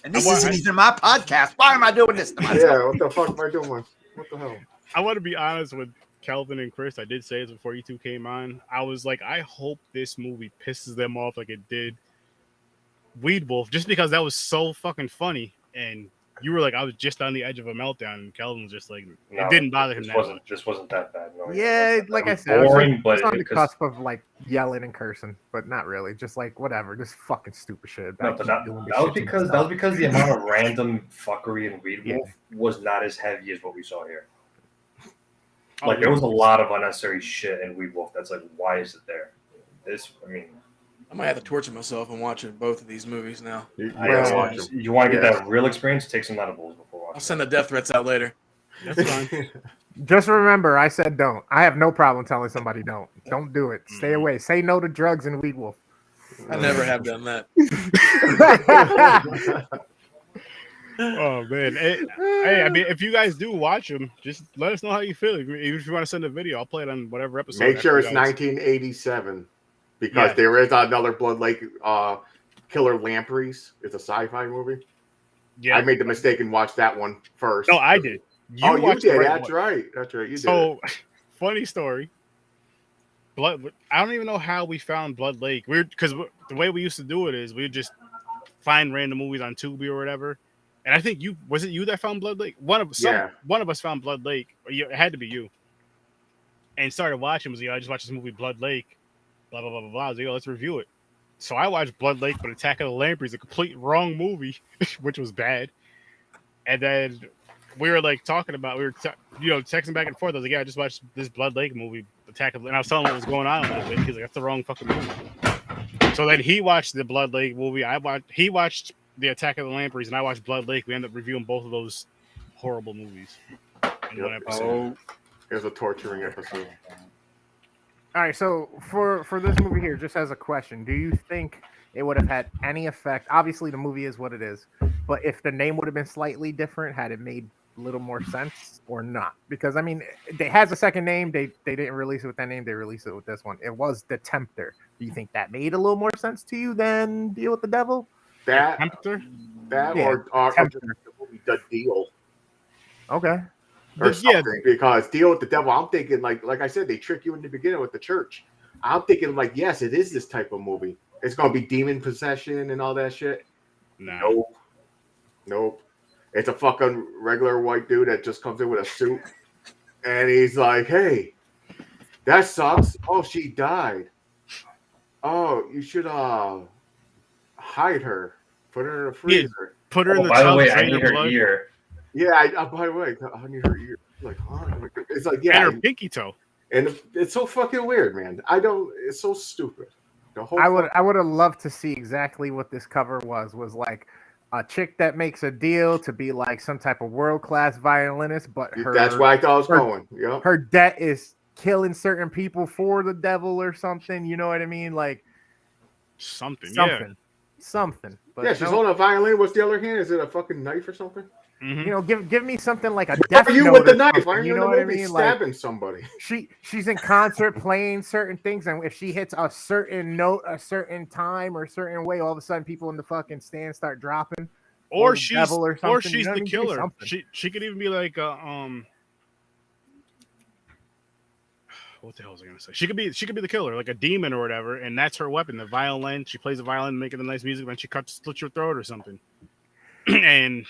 and this isn't even my podcast. Why am I doing this to myself? Yeah, what the fuck am I doing? What the hell? I want to be honest with Kelvin and Chris. I did say this before you two came on. I was like, I hope this movie pisses them off like it did Weed Wolf, just because that was so fucking funny. And you were like, I was just on the edge of a meltdown, and Kelvin was just like, it didn't bother him that much. This wasn't that bad. No, Yeah, like I was said, boring, I was but on the because- cusp of like yelling and cursing, but not really. Just like whatever, just fucking stupid shit. I No, but keep that doing this was shit to because myself. the amount of random fuckery in Weed Yeah. Wolf was not as heavy as what we saw here. Oh, Like there was a lot of unnecessary shit in Weed Wolf. That's like, why is it there? I might have to torture myself and watching both of these movies now. You I gotta guess watch them. you want to get Yes. that real experience, take some edibles before I'll watching. send the death threats out later. That's fine. Just remember, I said don't. I have no problem telling somebody don't. Don't do it. Stay Mhm. away. Say no to drugs and Weed Wolf. I never have done that. Oh man. Hey, I mean, if you guys do watch them, just let us know how you feel. Even if you want to send a video, I'll play it on whatever episode. Make sure it's after you guys- 1987 because Yeah. there is another Blood Lake Killer Lampreys. It's a sci-fi movie. Yeah. I made the mistake and watched that one first. No, I did. You watched did. the right That's one. right. That's right. You did. So, funny story. I don't even know how we found Blood Lake. Because the way we used to do it is we would just find random movies on Tubi or whatever. And I think was it you that found Blood Lake? One of us found Blood Lake. Or it had to be you. And started watching. Was I just watched this movie Blood Lake. Blah blah blah blah blah. I was like, let's review it. So I watched Blood Lake, but Attack of the Lampreys, a complete wrong movie, which was bad. And then we were like talking about, texting back and forth. I was like, yeah, I just watched this Blood Lake movie, Attack of, and I was telling him what was going on a little bit. He's like, that's the wrong fucking movie. So then he watched the Blood Lake movie. He watched the Attack of the Lampreys, and I watched Blood Lake. We ended up reviewing both of those horrible movies in one episode. It was a torturing episode. All right, so for this movie here, just as a question, do you think it would have had any effect? Obviously, the movie is what it is, but if the name would have been slightly different, had it made a little more sense or not? Because I mean, it has a second name. They didn't release it with that name. They released it with this one. It was The Tempter. Do you think that made a little more sense to you than Deal with the Devil? That Tempter? Yeah, or Tempter. just the movie The Deal Okay. or But yeah. something. Because Deal with the Devil, I'm thinking like I said, they trick you in the beginning with the church. I'm thinking like, yes, it is this type of movie. It's gonna be demon possession and all that shit. Nah. Nope. It's a fucking regular white dude that just comes in with a suit, and he's like, "Hey, that sucks. Oh, she died. Oh, you should hide her, put her in a freezer." Put her in the By the tub, way, I drain need her her blood, ear. Yeah, by the way, I need her ear. Like, huh? It's like, yeah, and her pinky toe. and it's so fucking weird, man. It's so stupid. The whole I would have loved to see exactly what this cover was like a chick that makes a deal to be like some type of world-class violinist, but that's where I thought I was her- going. Yep. her debt is killing certain people for the devil or something. You know what I mean? Like Something. something. But Yeah, she's no, holding a violin. What's the other hand? Is it a fucking knife or something? You know, give me something like a Death Are you Note with the or knife? something, Aren't you you in know the what I movie mean? Like stabbing somebody? she's in concert playing certain things, and if she hits a certain note, a certain time, or a certain way, all of a sudden people in the fucking stand start dropping. Or the she's devil or something. she's You know what the I mean? Give me killer. something. She could even be like what the hell was I gonna say? She could be the killer, like a demon or whatever, and that's her weapon, the violin. She plays the violin, making the nice music, then she slits your throat or something, and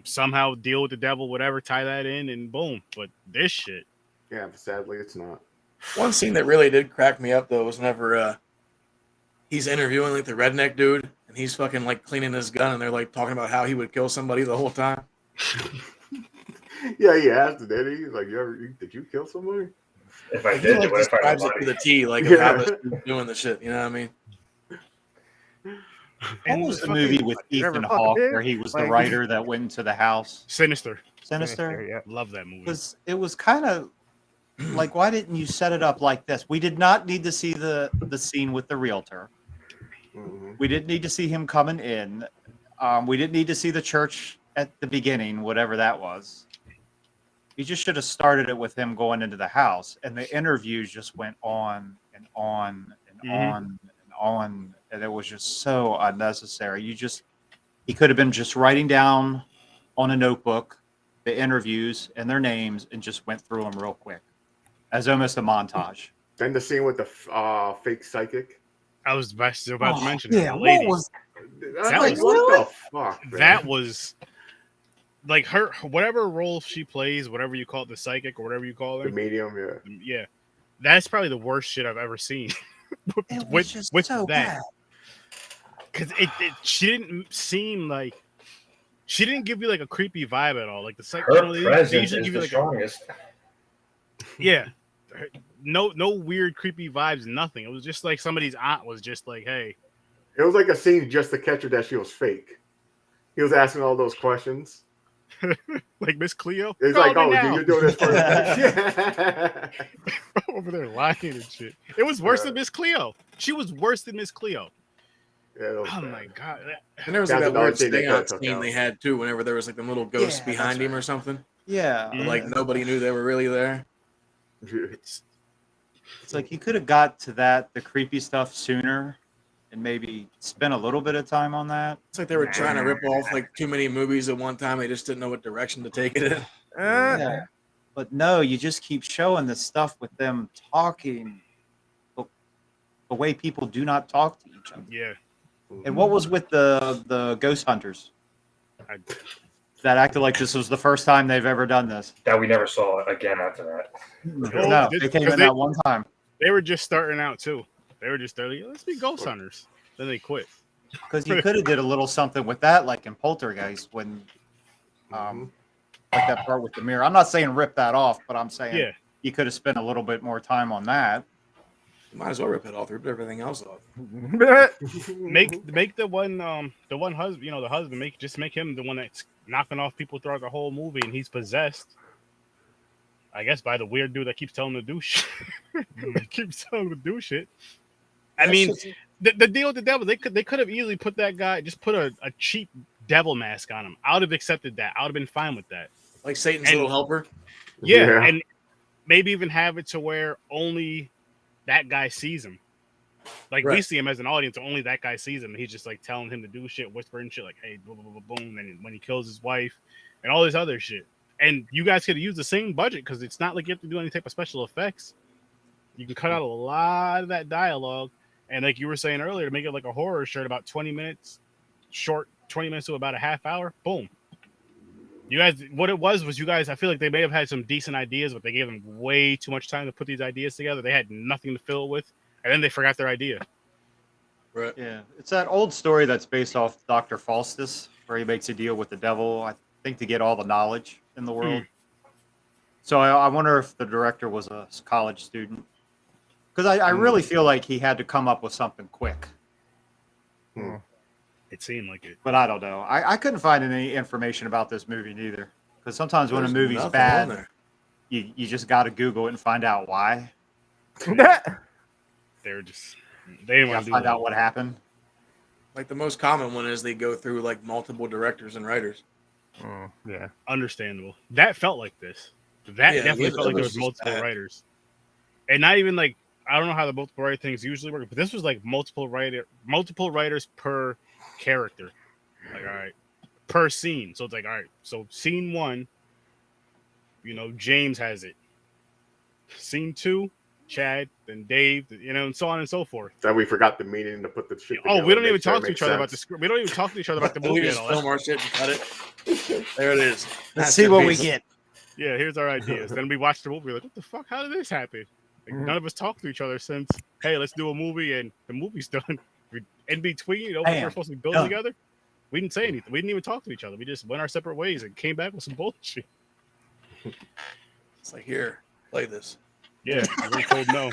somehow deal with the devil, whatever, tie that in, and boom. But this shit, Yeah, but sadly, it's not. One scene that really did crack me up though was whenever he's interviewing like the redneck dude, and he's fucking like cleaning his gun, and they're like talking about how he would kill somebody the whole time. Yeah, he asked it, did he? He's like, did you kill somebody? If I He did, like what if I describes it to the T, like of how this dude's doing the shit. You know what I mean? What was the movie with Ethan Hawke where he was the writer that went into the house? Sinister. Sinister. Yeah. Love that movie. It was kind of like, why didn't you set it up like this? We did not need to see the scene with the realtor. Mm-hmm. We didn't need to see him coming in. We didn't need to see the church at the beginning, whatever that was. You just should have started it with him going into the house, and the interviews just went on and on and on and on, and it was just so unnecessary. He could have been just writing down on a notebook the interviews and their names and just went through them real quick, as almost a montage. Then the scene with the fake psychic. I was about to mention Yeah, the lady. what was That was- what the fuck, man? That was like her, whatever role she plays, whatever you call it, the psychic or whatever you call the her. medium, yeah. Yeah, that's probably the worst shit I've ever seen. It was just so bad. Because she didn't seem like, she didn't give you like a creepy vibe at all. Like the psychic, Her they presence usually is give you the like strongest. yeah, no weird creepy vibes, nothing. It was just like somebody's aunt was just like, hey. It was like a scene just to catch her that she was fake. He was asking all those questions. Like Miss Cleo. It's Call like, me oh, now. you're doing this for yeah. Over there lying and shit. It was worse than Miss Cleo. She was worse than Miss Cleo. Yeah, Oh bad. my god. And there was like That's that another weird thing they seance took scene out. they had too, whenever there was like them little ghosts behind him or something. Yeah. But, like nobody knew they were really there. It's like you could have got to the creepy stuff sooner and maybe spent a little bit of time on that. It's like they were trying to rip off like too many movies at one time. They just didn't know what direction to take it in. Yeah. But no, you just keep showing this stuff with them talking the way people do not talk to each other. Yeah. And what was with the ghost hunters that acted like this was the first time they've ever done this? That we never saw again after that. No, they came in that one time. They were just starting out too. They were just like, let's be ghost hunters. Then they quit. Because you could have did a little something with that, like in Poltergeist, when like that part with the mirror. I'm not saying rip that off, but I'm saying you could have spent a little bit more time on that. You might as well rip it off. Rip everything else off. Make the one husband, you know, the husband, make him the one that's knocking off people throughout the whole movie, and he's possessed, I guess, by the weird dude that keeps telling him to do shit. Keeps telling him to do shit. I mean, the deal with the devil, they could have easily put that guy, just put a cheap devil mask on him. I would have accepted that. I would have been fine with that. Like Satan's little helper. Yeah, and maybe even have it to where only that guy sees him. Like we see him as an audience, only that guy sees him. And he's just like telling him to do shit, whispering shit like, "Hey, boom, boom, boom, boom." And when he kills his wife, and all this other shit. And you guys could have used the same budget because it's not like you have to do any type of special effects. You can cut out a lot of that dialogue, and like you were saying earlier, to make it like a horror shirt, about 20 minutes, short 20 minutes to about a half hour. Boom. You guys, what it was you guys, I feel like they may have had some decent ideas, but they gave them way too much time to put these ideas together. They had nothing to fill it with, and then they forgot their idea. Right. Yeah. It's that old story that's based off Dr. Faustus, where he makes a deal with the devil, I think, to get all the knowledge in the world. So I wonder if the director was a college student. Because I really feel like he had to come up with something quick. It seemed like it. But I don't know. I couldn't find any information about this movie neither. Because sometimes when a movie's bad, you just got to Google it and find out why. They're just, they didn't want to find out what happened. Like the most common one is they go through like multiple directors and writers. Yeah. Understandable. That felt like this. That definitely felt like there was multiple writers, and not even like I don't know how the multiple writer things usually work, but this was like multiple writers per character. Like all right, per scene. So it's like all right. So scene 1, James has it. Scene 2, Chad, then Dave, and so on and so forth. That we forgot the meaning to put the shit together. Oh, we don't even talk to each other about the script. We don't even talk to each other about the movie. We just film our shit and cut it. There it is. Let's see what we get. Yeah, here's our ideas. Then we watch the movie. We're like, what the fuck? How did this happen? Like, none of us talked to each other since, hey, let's do a movie, and the movie's done. In between, we're supposed to be building together. We didn't say anything. We didn't even talk to each other. We just went our separate ways and came back with some bullshit. It's like, here, play this. Yeah, we were told no.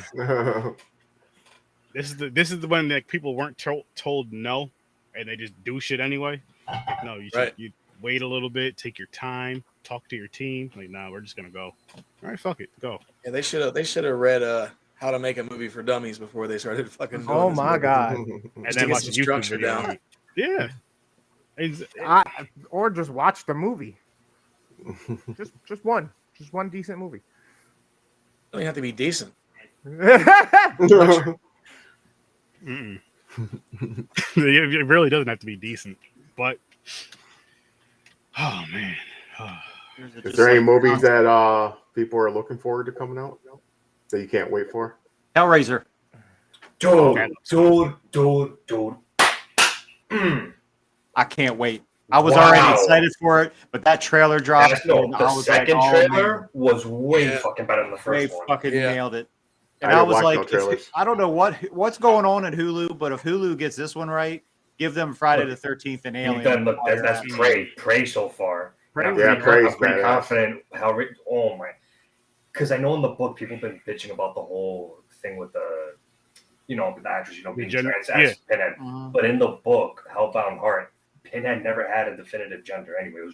This is the one that people weren't told no, and they just do shit anyway. Like, no, you wait a little bit, take your time, talk to your team. Like, nah, we're just gonna go. All right, fuck it, go. Yeah, they should have read How to Make a Movie for Dummies before they started fucking. Oh my god! And then watch the YouTube video. Down. Yeah. Or just watch the movie. just one decent movie. It doesn't have to be decent. It really doesn't have to be decent, but oh man, is there any movies that people are looking forward to coming out that you can't wait for? Hellraiser. Dude. I can't wait. I was already excited for it, but that trailer dropped. The second trailer was way fucking better than the first one. They fucking nailed it. And I was like, I don't know what's going on at Hulu, but if Hulu gets this one right, give them Friday the 13th and Alien. Look, that's Prey so far. Prey's pretty confident how. Oh my! Because I know in the book people have been bitching about the whole thing with the, the actress, being trans as Pinhead. But in the book, Hellbound Heart, Pinhead never had a definitive gender anyway. It was,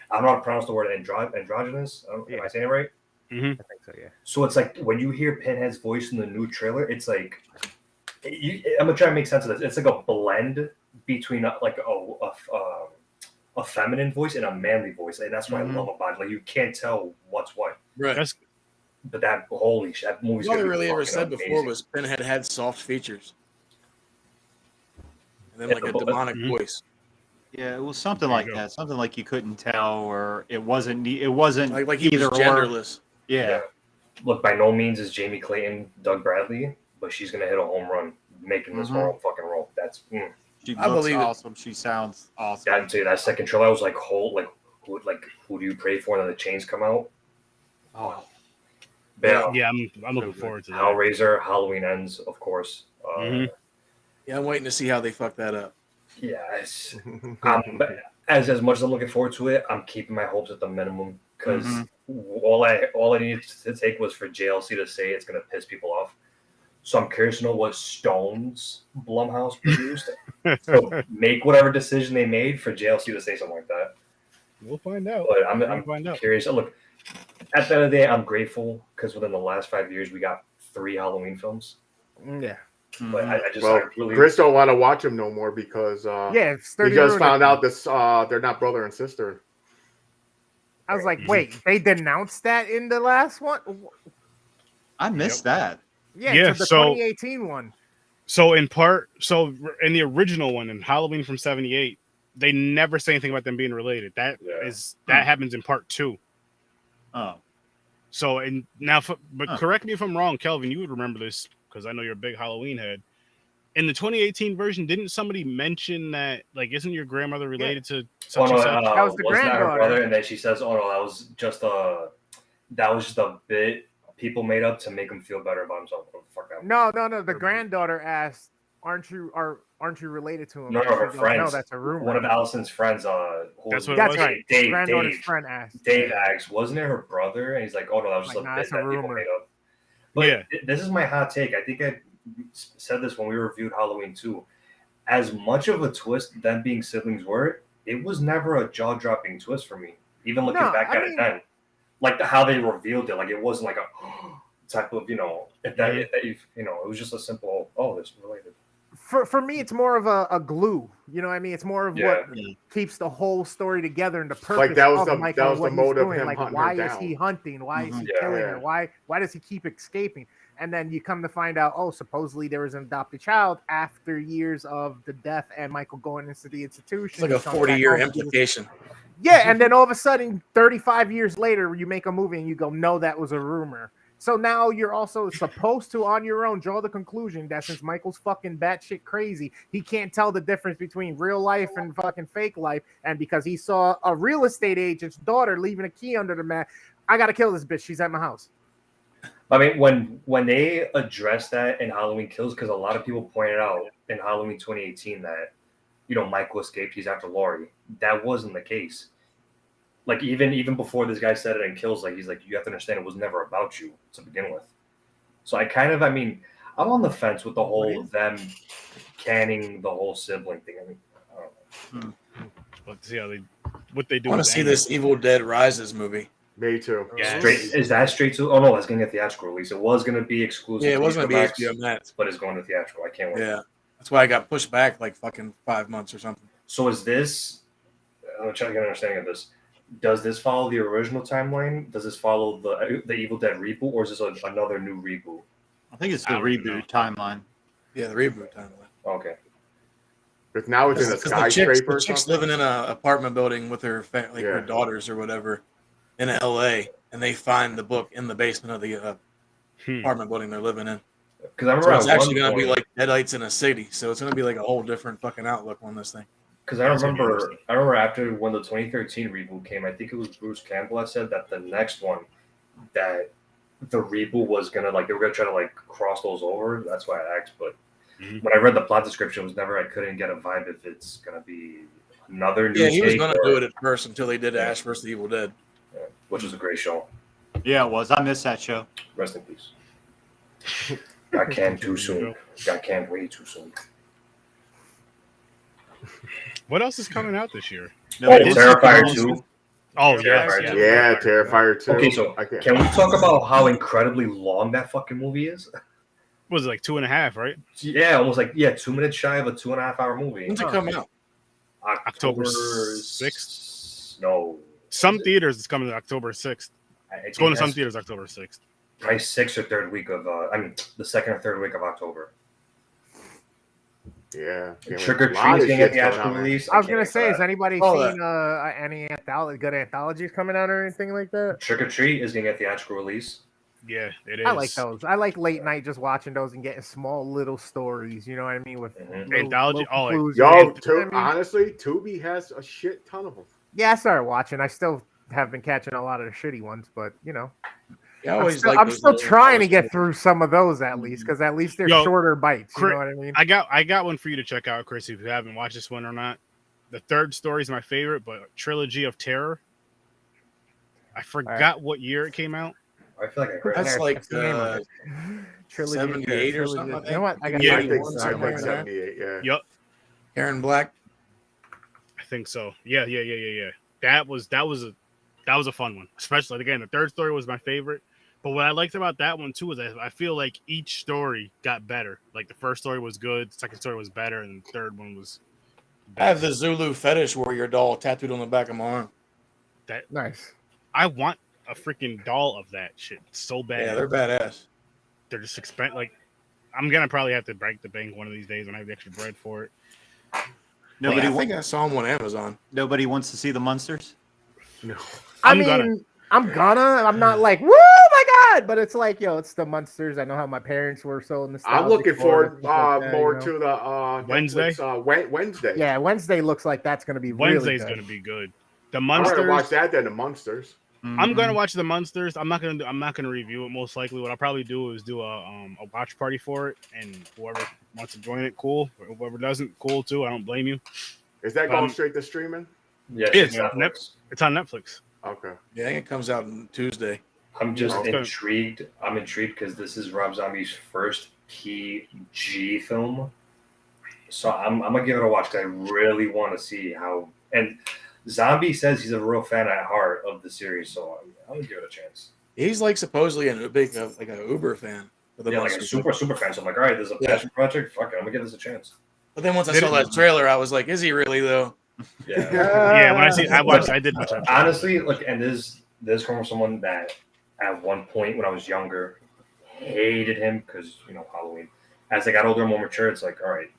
I don't know how to pronounce the word androgynous. Am I saying it right? Mm-hmm. I think so, yeah. So it's like when you hear Pinhead's voice in the new trailer, it's like I'm gonna try to make sense of this. It's like a blend between a feminine voice and a manly voice, and that's what I love about it. Like you can't tell what's what. Right. But that holy shit, that movie's all they really ever said before was Pinhead had soft features, and then like a demonic voice. Yeah, it was something like that. Something like you couldn't tell, or it wasn't like he either was genderless. Yeah. Look, by no means is Jamie Clayton Doug Bradley, but she's gonna hit a home run making this whole fucking role. That's she looks awesome. She sounds awesome. I'd say that second trailer, I was like, who do you pray for? And then the chains come out. Oh, yeah, I'm looking forward to that. Hellraiser, Halloween Ends, of course. Yeah, I'm waiting to see how they fuck that up. Yeah, as much as I'm looking forward to it, I'm keeping my hopes at the minimum because all I needed to take was for JLC to say it's gonna piss people off. So I'm curious to know what Stone's Blumhouse produced. So make whatever decision they made for JLC to say something like that. We'll find out. But I'm curious. Look, at the end of the day, I'm grateful because within the last 5 years, we got 3 Halloween films. Yeah. But I really... Chris don't want to watch them no more because he just found out this they're not brother and sister. I was like, wait, they denounced that in the last one? I missed that. Yeah, the 2018 one. So in the original one, in Halloween from '78, they never say anything about them being related. That happens in part 2. Oh. So correct me if I'm wrong, Kelvin. You would remember this because I know you're a big Halloween head. In the 2018 version, didn't somebody mention that, like, isn't your grandmother related to such and such? That was the granddaughter. Her brother, and then she says, "Oh no, that was just a bit people made up to make him feel better about himself." No. The granddaughter asked, "Aren't you related to him?" No, her friends. No, that's a rumor. One of Allison's friends. That's right. Dave. Granddaughter's friend asked. Dave asked, "Wasn't it her brother?" And he's like, "Oh no, that was just a bit that people made up." But this is my hot take. I think I said this when we reviewed Halloween 2. As much of a twist them being siblings were, it was never a jaw-dropping twist for me. Even looking back at it then, like how they revealed it, like it wasn't like a type of it was just a simple, this related. for me, it's more of a glue. You know what I mean? It's more of what keeps the whole story together and the purpose Like that was of the Michael that and was what the he's mode of doing. him Like, hunting why her is he down. hunting? Why is he Yeah. killing her? Why does he keep escaping? And then you come to find out, oh, supposedly there was an adopted child after years of the death and Michael going into the institution. It's like a 40-year implication. Yeah, and then all of a sudden, 35 years later, you make a movie and you go, no, that was a rumor. So now you're also supposed to, on your own, draw the conclusion that since Michael's fucking batshit crazy, he can't tell the difference between real life and fucking fake life. And because he saw a real estate agent's daughter leaving a key under the mat, I gotta kill this bitch. She's at my house. I mean, when they address that in Halloween Kills, because a lot of people pointed out in Halloween 2018 that, you know, Michael escaped, he's after Laurie. That wasn't the case. Like, even before this guy said it in Kills, like, he's like, you have to understand it was never about you to begin with. So I mean, I'm on the fence with the whole them canning the whole sibling thing. I mean, I don't know. Let's see how what they do. I want to see this Evil Dead Rises movie. Me too. Yes. Is that straight to? Oh no, it's going to get theatrical release. It was going to be exclusive. Yeah, it was going to be Max, HBO Max, but it's going to theatrical. I can't wait. Yeah, that's why I got pushed back like fucking 5 months or something. So is this? I'm trying to get an understanding of this. Does this follow the original timeline? Does this follow the Evil Dead reboot, or is this another new reboot? I think it's the reboot timeline. Yeah, the reboot timeline. Okay. But now it's in a skyscraper. The chick's living in an apartment building with her her daughters or whatever in L.A. and they find the book in the basement of the apartment building they're living in. Because I remember it's actually going to be like Deadites in a city, so it's going to be like a whole different fucking outlook on this thing. Because I remember after when the 2013 reboot came, I think it was Bruce Campbell that said that the next one, that the reboot was gonna they were gonna try to cross those over. That's why I asked. But when I read the plot description, it was never I couldn't get a vibe if it's gonna be another new. Yeah, he was gonna do it at first until they did Ash vs. the Evil Dead, which was a great show. Yeah, it was. I missed that show. Rest in peace. Got canned too soon. Got canned way too soon. What else is coming out this year? Terrifier 2. Oh, yeah, Terrifier 2. Okay, so can we talk about how incredibly long that fucking movie is? Was it like 2.5, right? Yeah, almost 2 minutes shy of a 2.5 hour movie. When's it come out? October 6th. No. Some theaters it's coming October 6th. It's going to some theaters October 6th. Probably 6th or 3rd week of the 2nd or 3rd week of October. Yeah. Trick or Treat is getting a theatrical release. I was gonna say, has anybody seen any good anthologies coming out or anything like that? Trick or Treat is getting a theatrical release. Yeah, it is. I like those. I like late night just watching those and getting small little stories. You know what I mean? With anthology. Honestly, Tubi has a shit ton of them. Yeah, I started watching. I still have been catching a lot of the shitty ones, but you know. Yeah, I'm still trying to get through some of those at least, because at least they're shorter bites. You know what I mean? I got one for you to check out, Chris, if you haven't watched this one or not. The third story is my favorite, but Trilogy of Terror. I forgot what year it came out. I feel like I heard that's like Trilogy 78 or something. You know what? I think 78. Yeah. Yep. Aaron Black. I think so. Yeah. That was a fun one. Especially again, the third story was my favorite. But what I liked about that one too is I feel like each story got better. Like the first story was good, the second story was better, and the third one was better. I have the Zulu fetish warrior doll tattooed on the back of my arm. That nice. I want a freaking doll of that shit so bad. Yeah, they're badass. They're just expensive. Like I'm gonna probably have to break the bank one of these days when I have the extra bread for it. I think I saw them on Amazon. Nobody wants to see the monsters. No. I'm not like, woo, my God, but it's like, yo, it's the monsters. I know how my parents were so nostalgic. I'm looking forward more to the Wednesday. Netflix, Wednesday. Yeah, Wednesday looks like that's going to be Wednesday's really good. going to be good. The Monsters. I'm gonna watch that then. The Monsters. Mm-hmm. I'm gonna watch the Monsters. I'm not gonna review it. Most likely, what I'll probably do is do a watch party for it, and whoever wants to join it, cool. Whoever doesn't, cool too. I don't blame you. Is that going straight to streaming? Yeah, it's on Netflix. Okay. Yeah, I think it comes out on Tuesday. I'm just intrigued. I'm intrigued because this is Rob Zombie's first PG film. So I'm gonna give it a watch because I really want to see how. And Zombie says he's a real fan at heart of the series, so I'm gonna give it a chance. He's like supposedly a big like a Uber fan. for the Yeah, like a super fan. So I'm like, all right, there's a passion project. Fuck it, I'm gonna give this a chance. But then once I saw that trailer, I was like, is he really though? Yeah. Yeah, when I did watch that. Honestly, look, and this comes from someone that at one point when I was younger hated him because Halloween. As I got older and more mature, it's like, all right,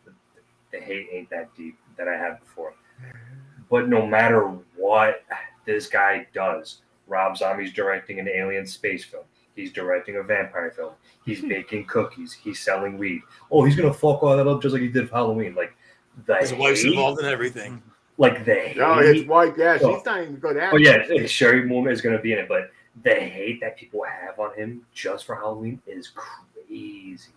the hate ain't that deep that I had before. But no matter what this guy does, Rob Zombie's directing an alien space film. He's directing a vampire film. He's baking cookies. He's selling weed. Oh, he's gonna fuck all that up just like he did for Halloween. Like his wife's involved in everything. Like the hate. No, his wife, yeah, she's not even good at it. Oh yeah, Sherry Moon is gonna be in it, but the hate that people have on him just for Halloween is crazy.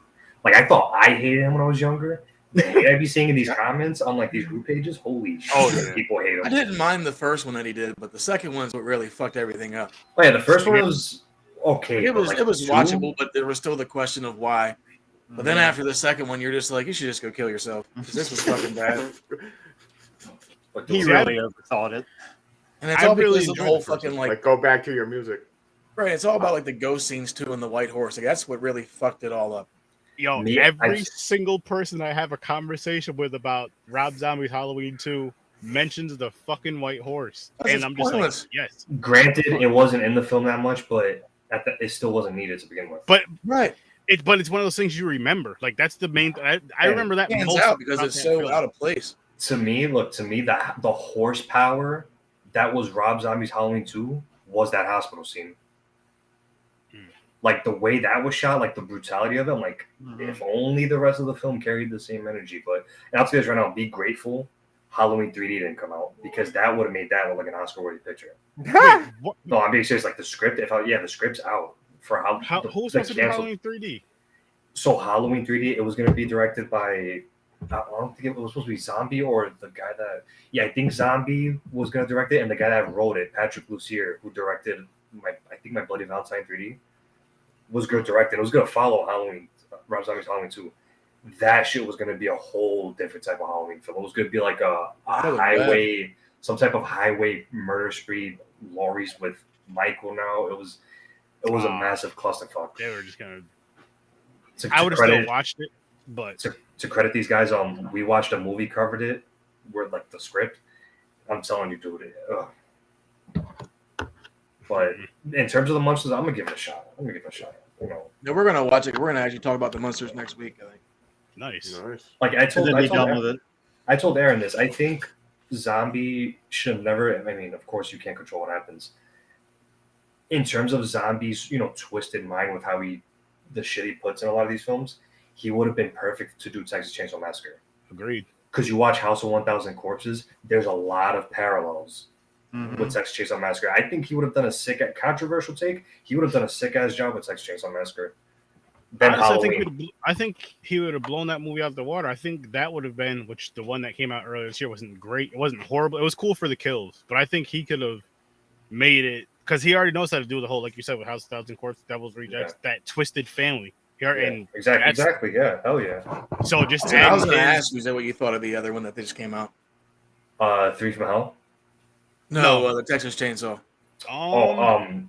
Like I thought I hated him when I was younger. The hate I'd be seeing in these comments on like these group pages, holy shit, people hate him. I didn't mind the first one that he did, but the second one's what really fucked everything up. Oh yeah, the first one was okay. It was like, it was watchable, but there was still the question of why. But then after the second one, you're just like, you should just go kill yourself because this was fucking bad. He really overthought it, and it's all because of the whole fucking like go back to your music. Right, it's all about like the ghost scenes too and the white horse. Like that's what really fucked it all up. Yo, every single person I have a conversation with about Rob Zombie's Halloween 2 mentions the fucking white horse. And I'm just like, yes. Granted, it wasn't in the film that much, but it still wasn't needed to begin with. But it's one of those things you remember. Like that's the main. I remember that most out because it's so out of place. To me, the horsepower that was Rob Zombie's Halloween 2 was that hospital scene. Like the way that was shot, like the brutality of it, I'm like, if only the rest of the film carried the same energy. But and I'll tell you this right now, be grateful Halloween 3D didn't come out because that would have made that look like an Oscar-worthy picture. No, I'm being serious. Like the script, the script's out for who's supposed to be Halloween 3D? So Halloween 3D, it was going to be directed by. I don't think it was supposed to be Zombie or the guy that. Yeah, I think Zombie was going to direct it, and the guy that wrote it, Patrick Lussier, who directed My Bloody Valentine 3D. Was going to direct it. It was going to follow Rob Zombie's Halloween 2. That shit was going to be a whole different type of Halloween film. It was going to be like a highway, some type of highway murder spree, lorries with Michael now. It was a massive clusterfuck. They were just going to. I would have still watched it, but to credit these guys, we watched a movie, covered it, where like the script. I'm telling you, dude. But in terms of the monsters, I'm gonna give it a shot. No, we're gonna watch it. We're gonna actually talk about the monsters next week. I think. Nice. Like I told Aaron this. I think Zombie should have never. I mean, of course, you can't control what happens. In terms of Zombie's, twisted mind with how the shit he puts in a lot of these films, he would have been perfect to do Texas Chainsaw Massacre. Agreed. Because you watch House of 1,000 Corpses, there's a lot of parallels. With Texas Chainsaw Massacre. I think he would have done a controversial take. He would have done a sick-ass job with Texas Chainsaw Massacre. Honestly, I think he would have blown that movie out of the water. I think that would have been, which the one that came out earlier this year wasn't great. It wasn't horrible. It was cool for the kills. But I think he could have made it, because he already knows how to do the whole, like you said, with House of 1,000 Corpses, Devil's Rejects, that twisted family. Exactly. Yeah. Hell yeah. So just I was going to ask you, is that what you thought of the other one that just came out? 3 from Hell? No, the Texas Chainsaw. I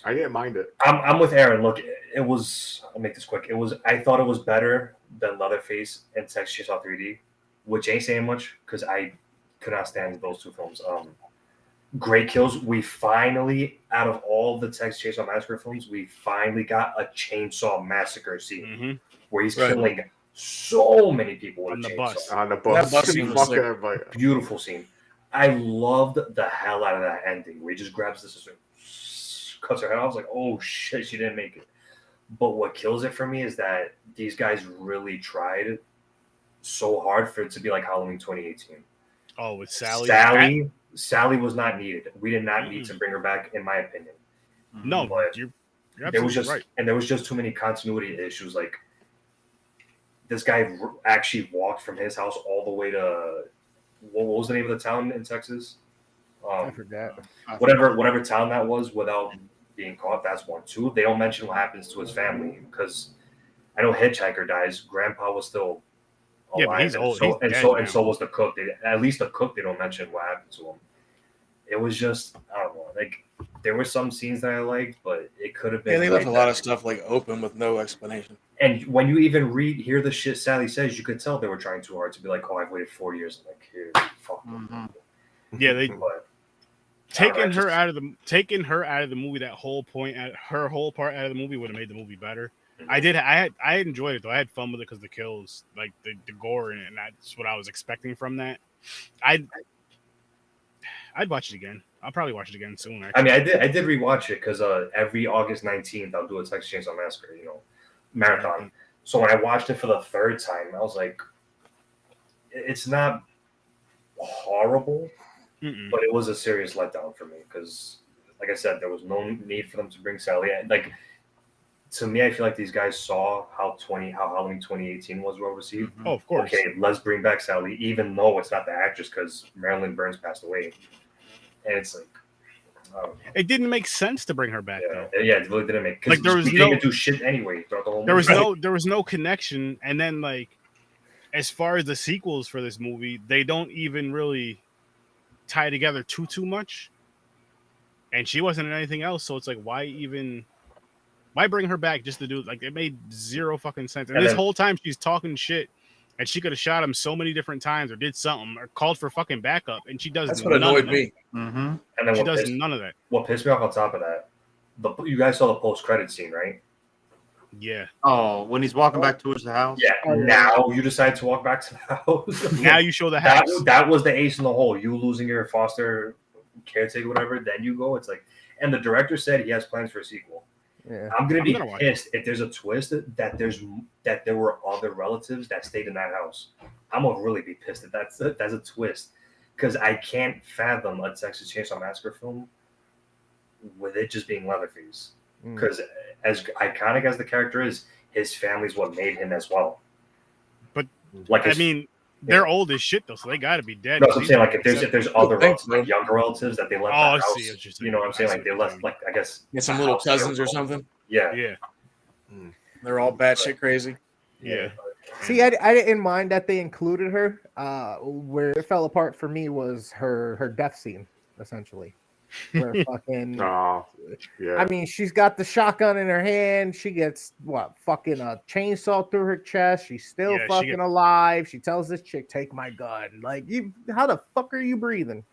didn't mind it. I'm with Aaron. Look, it was. I'll make this quick. I thought it was better than Leatherface and Texas Chainsaw 3D, which ain't saying much because I could not stand those two films. Great kills. We finally, out of all the Texas Chainsaw Massacre films, we finally got a Chainsaw Massacre scene where he's killing so many people on the bus. On the bus. That bus scene was beautiful scene. I loved the hell out of that ending where he just grabs the sister, cuts her head off. I was like, oh shit, she didn't make it. But what kills it for me is that these guys really tried so hard for it to be like Halloween 2018. Oh, with Sally? Sally was not needed. We did not need to bring her back, in my opinion. No, but you're absolutely right. And there was just too many continuity issues. Like, this guy actually walked from his house all the way to... What was the name of the town in Texas? I forgot. Whatever town that was without being caught. That's one. 2, they don't mention what happens to his family because I know Hitchhiker dies. Grandpa was still alive. Yeah, but he's old. And so was the cook. At least the cook, they don't mention what happened to him. It was just, I don't know. Like there were some scenes that I liked, but it could have been. Yeah, they left a lot of stuff like open with no explanation. And when you even hear the shit Sally says, you could tell they were trying too hard to be like, "Oh, I've waited 4 years." I'm like, here, fuck. Yeah, they But, taking her out of the movie. That whole point, her whole part out of the movie would have made the movie better. Mhm. I enjoyed it though. I had fun with it because the kills, like the gore in it, and that's what I was expecting from that. I'd watch it again. I'll probably watch it again soon. Actually. I mean, I did rewatch it because every August 19th I'll do a Texas Chainsaw Massacre, marathon. So when I watched it for the third time, I was like, it's not horrible, but it was a serious letdown for me because, like I said, there was no need for them to bring Sally in. Like, to me, I feel like these guys saw how Halloween 2018 was well received. Oh, of course. Okay, let's bring back Sally, even though it's not the actress because Marilyn Burns passed away. And it's like, it didn't make sense to bring her back though. Yeah, it really didn't make. Like there was didn't do shit anyway throughout the whole movie. There was no connection, and then like, as far as the sequels for this movie, they don't even really tie together too much. And she wasn't in anything else, so it's like, why bring her back just to do like it made zero fucking sense. And this whole time she's talking shit. And she could have shot him so many different times, or did something, or called for fucking backup, and she does. That's what annoyed me. Mm-hmm. And then she does none of that. What pissed me off on top of that, you guys saw the post-credit scene, right? Yeah. Oh, when he's walking back towards the house. Yeah. Now you decide to walk back to the house. Now you show the house. That was the ace in the hole. You losing your foster caretaker, whatever. Then you go. It's like, and the director said he has plans for a sequel. Yeah. I'm gonna be pissed if there's a twist that there were other relatives that stayed in that house. I'm gonna really be pissed if that's a twist, because I can't fathom a Texas Chainsaw Massacre film with it just being Leatherface. Because as iconic as the character is, his family's what made him as well. But like, I mean, they're old as shit though, so they got to be dead. No, I'm saying like if there's other relatives, like younger relatives that they left the house, you know what I'm saying? Like they left, like I guess some little cousins or something. Yeah, yeah. They're all batshit crazy. Yeah. See, I didn't mind that they included her. Where it fell apart for me was her death scene, essentially. Where fucking, yeah. I mean, she's got the shotgun in her hand. She gets fucking a chainsaw through her chest. She's still fucking alive. She tells this chick, "Take my gun." Like, how the fuck are you breathing?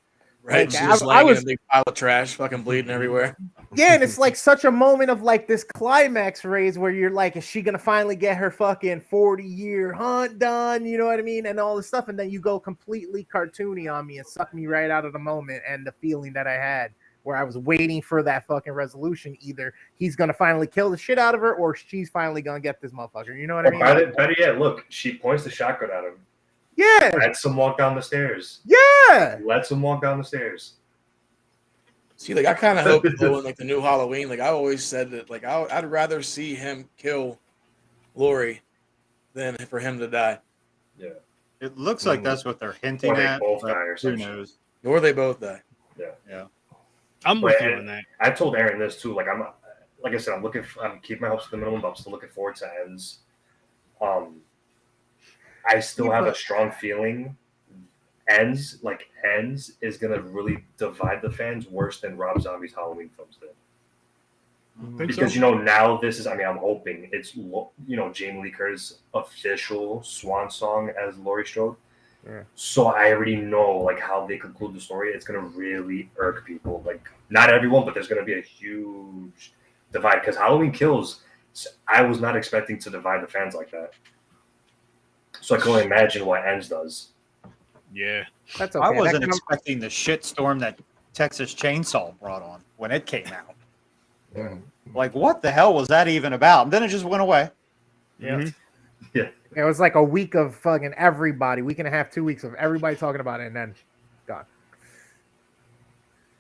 Right, Like, she's laying in a big pile of trash, fucking bleeding everywhere. Yeah, and it's like such a moment of like this climax raise where you're like, is she gonna finally get her fucking 40-year hunt done? You know what I mean? And all this stuff, and then you go completely cartoony on me and suck me right out of the moment and the feeling that I had where I was waiting for that fucking resolution. Either he's gonna finally kill the shit out of her, or she's finally gonna get this motherfucker. You know what I mean? Better yet, look, she points the shotgun at him. Yeah. Lets him walk down the stairs. Yeah. Lets him walk down the stairs. See, like I kind of hope though, in like the new Halloween, like I always said that, like I'd rather see him kill Laurie than for him to die. Yeah. It looks like that's what they're hinting or they at. both die or Who something. knows? Or they both die. Yeah. I'm with you on that. I told Aaron this too. Like like I said, I'm keeping my hopes to the minimum, but I'm still looking forward to Ends. I still have a strong feeling Ends is gonna really divide the fans worse than Rob Zombie's Halloween films did. Because now this is, I mean, I'm hoping it's Jamie Lee Curtis' official swan song as Laurie Strode. Yeah. So I already know like how they conclude the story. It's gonna really irk people. Like not everyone, but there's gonna be a huge divide because Halloween Kills. I was not expecting to divide the fans like that. So I can only imagine what Ends does. Yeah, that's okay. I wasn't expecting the shitstorm that Texas Chainsaw brought on when it came out. Yeah. Like, what the hell was that even about? And then it just went away. Yeah. Yeah. It was like a week of fucking everybody, week and a half, 2 weeks of everybody talking about it, and then gone.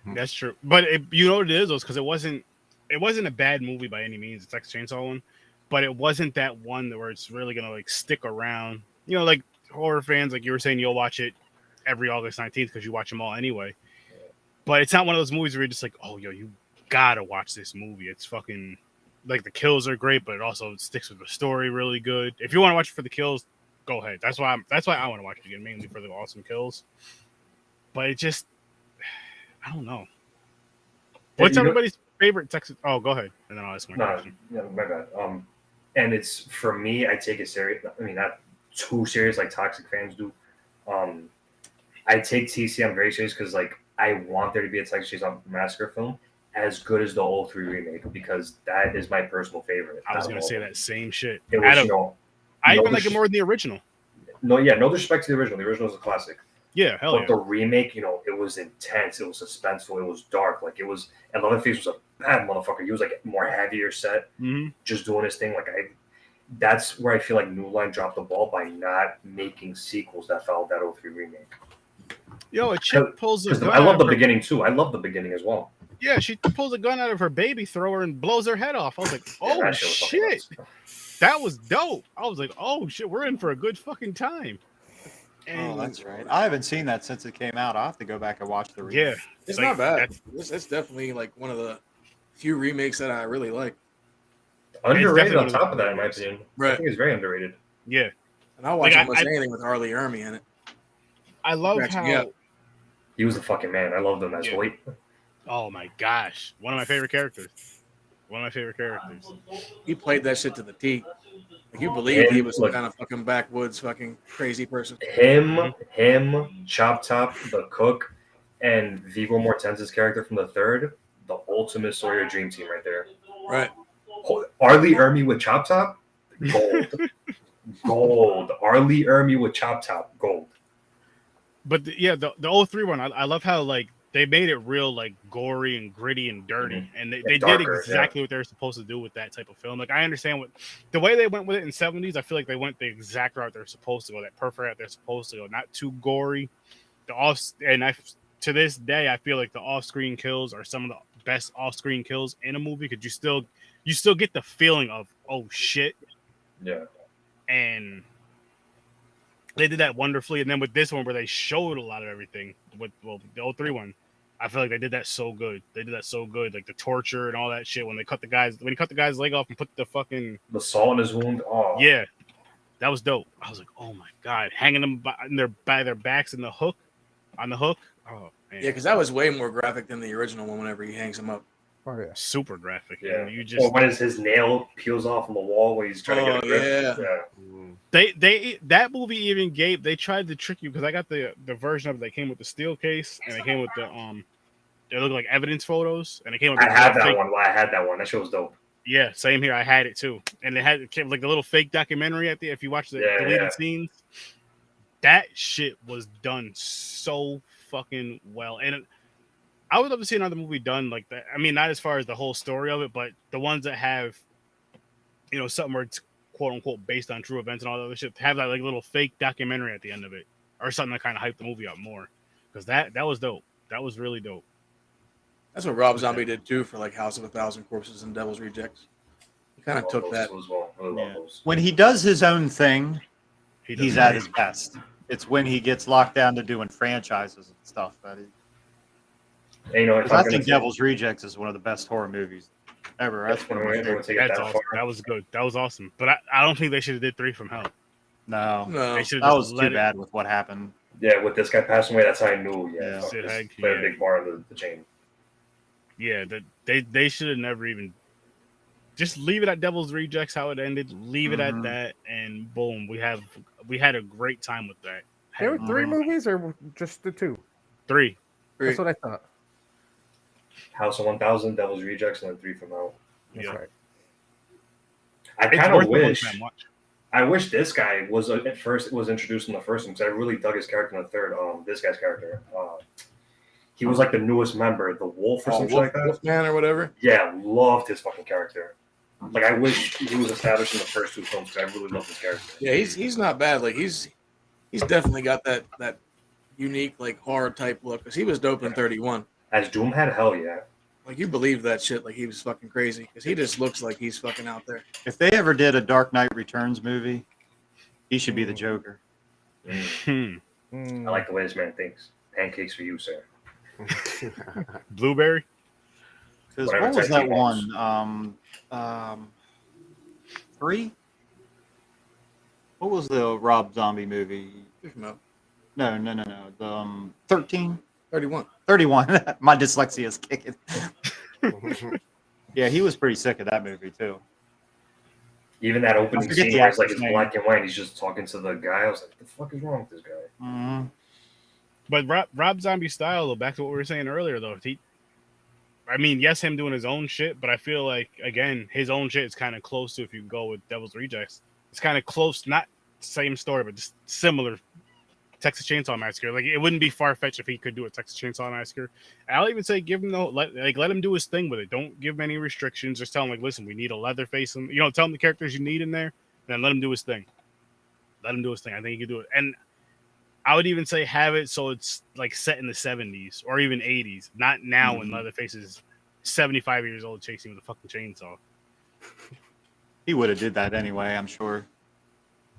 That's true. But you know what it is, though, because it wasn't a bad movie by any means. It's Texas Chainsaw one, but it wasn't that one where it's really gonna like stick around. You know, like horror fans, like you were saying, you'll watch it every August 19th because you watch them all anyway. But it's not one of those movies where you're just like, oh, yo, you gotta watch this movie. It's fucking like the kills are great, but it also sticks with the story really good. If you want to watch it for the kills, go ahead. That's why I want to watch it again, mainly for the awesome kills. But it just, I don't know. What's You know- everybody's favorite Texas? Oh, go ahead, and then I'll ask my No, question. yeah, my bad. And it's for me, I take it serious. I mean, not too serious like toxic fans do. I take TCM very serious because like I want there to be a Texas Chainsaw Massacre film as good as the old 3 remake because that is my personal favorite. I was gonna say that same shit. It was, I no even like it more than the original. no disrespect to the original. The original is a classic. Yeah, hell But yeah. the remake, it was intense. It was suspenseful. It was dark. Like it was. And Leatherface was a bad motherfucker. He was like more heavier set, just doing his thing. That's where I feel like New Line dropped the ball by not making sequels that followed that 03 remake. Yo, a chick pulls a gun. I love the beginning too. I love the beginning as well. Yeah, she pulls a gun out of her baby thrower and blows her head off. I was like, oh that shit was fucking shit, that was dope. I was like, oh shit, we're in for a good fucking time. Oh, that's right. I haven't seen that since it came out. I'll have to go back and watch the remake. Yeah, It's like, not bad. It's definitely like one of the few remakes that I really like. Underrated on top of that, in my opinion. Right. I think it's very underrated. Yeah, And I'll watch Like, almost anything with Harley Ermy in it. I love Cracks me how. up. He was the fucking man. I loved him as Yeah. Hoyt. Oh my gosh, one of my favorite characters. One of my favorite characters. He played that shit to the T. Like you believed he was some Look. kind of fucking backwoods fucking crazy person. Him, Chop Top, the cook, and Viggo Mortensen's character from the third, the ultimate Sawyer dream team right there. Right. Arlie Ermy with Chop Top, gold. Gold. Arlie Ermy with Chop Top, gold. But the 03 one, I love how like they made it real like gory and gritty and dirty, and they did darker, exactly what they were supposed to do with that type of film. Like I understand what the way they went with it in '70s. I feel like they went the exact route they're supposed to go, that perfect route they're supposed to go, not too gory. To this day, I feel like the off-screen kills are some of the best off-screen kills in a movie because you still get the feeling of oh shit, Yeah. and they did that wonderfully. And then with this one where they showed a lot of everything with the 03 one, I feel like they did that so good. They did that so good, like the torture and all that shit when he cut the guy's leg off and put the fucking salt in his wound. Oh yeah, that was dope. I was like, oh my god, hanging them by their backs on the hook. Oh man, Yeah, because that was way more graphic than the original one. Whenever he hangs him up. Oh yeah. super graphic. Yeah. And you just Or when his nail peels off on the wall when he's trying to get a grip. they that movie even they tried to trick you because I got the version of it that came with the steel case and it came with the they look like evidence photos and it came with I had that one. I had that one. That shit was dope. Yeah, same here. I had it too, and it came like the little fake documentary at the. If you watch the deleted scenes, that shit was done so fucking well, and I would love to see another movie done like that. I mean, not as far as the whole story of it, but the ones that have, something where it's quote unquote based on true events and all that other shit. Have that like little fake documentary at the end of it, or something that kind of hyped the movie up more, because that was dope. That was really dope. That's what Rob Zombie did too for like House of a Thousand Corpses and Devil's Rejects. He kind of took that. When he does his own thing, he's at his best. It's when he gets locked down to doing franchises and stuff that he. I think Devil's Rejects is one of the best horror movies ever. That's one of my favorites. That's awesome. That was good. That was awesome. But I don't think they should have did 3 from Hell. No, they that was too bad with what happened. Yeah, with this guy passing away, that's how I knew. Yeah, play a big part of the chain. Yeah, they should have never even just leave it at Devil's Rejects how it ended. Leave it at that, and boom, we had a great time with that. There were 3 movies, or just the 2? 3. That's what I thought. House of 1000, Devil's Rejects, and then 3 from Hell. That's right. I kind of wish this guy was at first was introduced in the first one because I really dug his character in the third. This guy's character. He was like the newest member, the Wolf or something like that. Wolfman or whatever. Yeah, loved his fucking character. Like I wish he was established in the first 2 films because I really loved his character. Yeah, he's not bad. Like he's definitely got that unique like horror type look because he was dope in 31. As Doomhead, hell yeah. Like you believe that shit. Like he was fucking crazy because he just looks like he's fucking out there. If they ever did a Dark Knight Returns movie, he should be the Joker. I like the way this man thinks. Pancakes for you, sir. Blueberry. Because what was that one? 3. What was the Rob Zombie movie? No. The 13. 31. 31. My dyslexia is kicking. Yeah, he was pretty sick of that movie too. Even that opening forget scene the where it's like actor's it's name. black and white, and he's just talking to the guy. I was like, "What the fuck is wrong with this guy?" Mm-hmm. But Rob Zombie style, though, back to what we were saying earlier, though, I mean, yes, him doing his own shit, but I feel like, again, his own shit is kind of close to, if you go with Devil's Rejects, it's kind of close, not same story, but just similar. Texas Chainsaw Massacre. Like, it wouldn't be far-fetched if he could do a Texas Chainsaw Massacre. I'll even say give him let him do his thing with it. Don't give him any restrictions. Just tell him, like, listen, we need a Leatherface. And, tell him the characters you need in there, and then let him do his thing. Let him do his thing. I think he could do it. And I would even say have it so it's, like, set in the 70s or even 80s. Not now when Leatherface is 75 years old chasing with a fucking chainsaw. He would have did that anyway, I'm sure.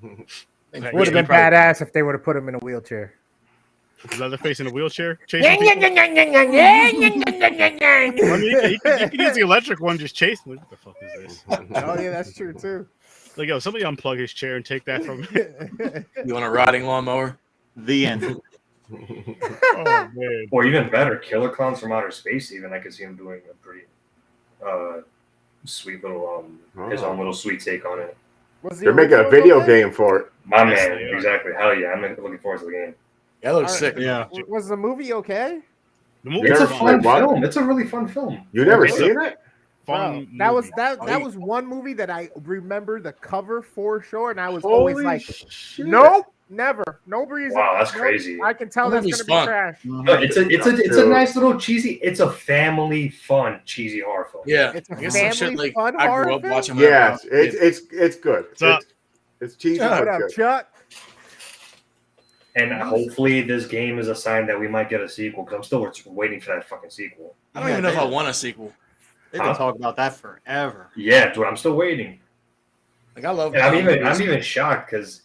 Would have been badass if they would have put him in a wheelchair. Leatherface in a wheelchair chasing people? I mean, he could use the electric one, just chase him. What the fuck is this? Oh yeah, that's true too. Like, yo, somebody unplug his chair and take that from me. You want a rotting lawnmower? The end. Oh man. Or even better, Killer Clowns from Outer Space. Even I could see him doing a pretty sweet little his own little sweet take on it. They're making a video game for it. My man, exactly. Hell yeah, I'm looking forward to the game. Yeah, that looks sick. Yeah. Was the movie okay? The movie It's a fun. fun film. It's a really fun film. You never It's a- seen it? Fun That was movie. that was one movie that I remember the cover for sure, and I was always Holy like, shit. nope, never, no reason. Wow, that's nope. crazy. I can tell That that's movie's gonna be fun. trash. No, it's a nice little cheesy. It's a family fun cheesy horror film. Yeah, It's a I guess some shit family like fun I horror grew up film? watching. when I was Yes, a kid. it's good. up? It's cheesy. Shut but What up, good. Chuck? And hopefully this game is a sign that we might get a sequel because I'm still waiting for that fucking sequel. I don't even know if I want a sequel. They've been talking about that forever. Yeah, dude, I'm still waiting. Like I love. And I'm even shocked because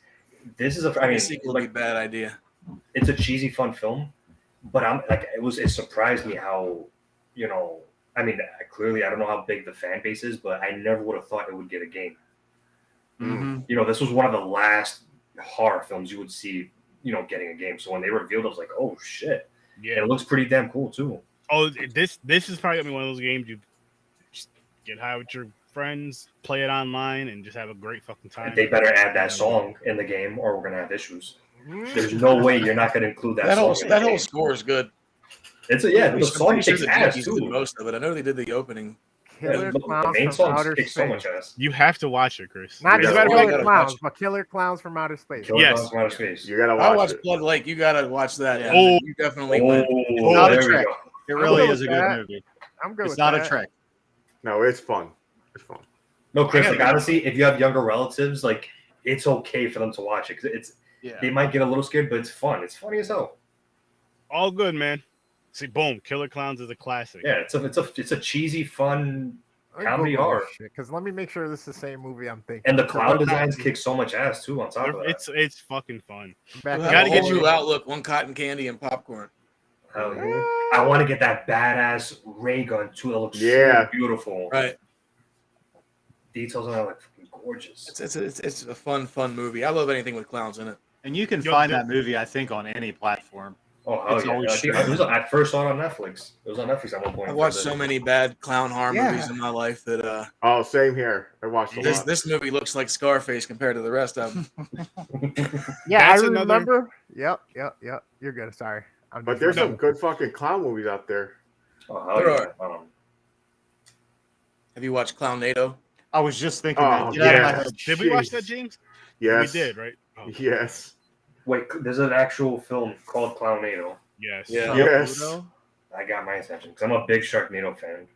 this is a sequel would be a bad idea. It's a cheesy fun film, but I'm like it surprised me how, I mean, clearly I don't know how big the fan base is, but I never would have thought it would get a game. Mm-hmm. This was one of the last horror films you would see, getting a game. So when they revealed it, I was like, oh shit. Yeah. And it looks pretty damn cool too. Oh, this is probably gonna be one of those games you just get high with your friends, play it online, and just have a great fucking time. They better add that song in the game or we're gonna have issues. There's no way you're not gonna include that song. That whole score is good. The song kicks ass did too. most of it. I know they did the opening. Killer The Clowns main from song Outer kicks so much Space. ass. You have to watch it, Chris. Not You just gotta watch Killer it. Clowns, but Killer Clowns from Outer Space. Killer Yes. Clowns from Outer Space. You gotta I watch watched it. Blood Lake. You gotta watch that. Yeah. Oh. You definitely win. Oh, not a there we trick. go. It really good is a with good that. movie. I'm good It's with not that. a trick. No, it's fun. It's fun. No, Chris, I like gotta- honestly, if you have younger relatives, like it's okay for them to watch it because they might get a little scared, but it's fun. It's funny as hell. All good, man. See, boom, Killer Clowns is a classic. Yeah, it's a cheesy, fun Let me comedy Google horror. this shit, because let me make sure this is the same movie I'm thinking. And the clown designs kick so much ass too. On top of that, It's fucking fun. Back You in gotta the get get day. you- outlook, one cotton candy and popcorn. hell yeah. I want to get that badass ray gun too. That looks Yeah. so beautiful. Right. Details on that look fucking gorgeous. It's a fun movie. I love anything with clowns in it. And you can Yo, find the- that movie, I think, on any platform. Oh hell It's yeah! always I first saw it on Netflix. It was on Netflix at one point. I've watched so many bad clown horror Yeah. movies in my life that Oh, same here. I watched a lot. this movie looks like Scarface compared to the rest of them. Yeah, That's I another- remember. Yep. You're good. Sorry. I'm But just there's some remembering. good fucking clown movies out there. Oh hell There yeah! Have you watched Clownado? I was just thinking Oh, that. Get out of my yeah. head. Did we watch Jeez. that, James? Yes. We did, right? Oh, Yes. Wait, there's an actual film called Clownado. yes. Yeah. Yes. Pluto? I got my attention because I'm a big Sharknado fan.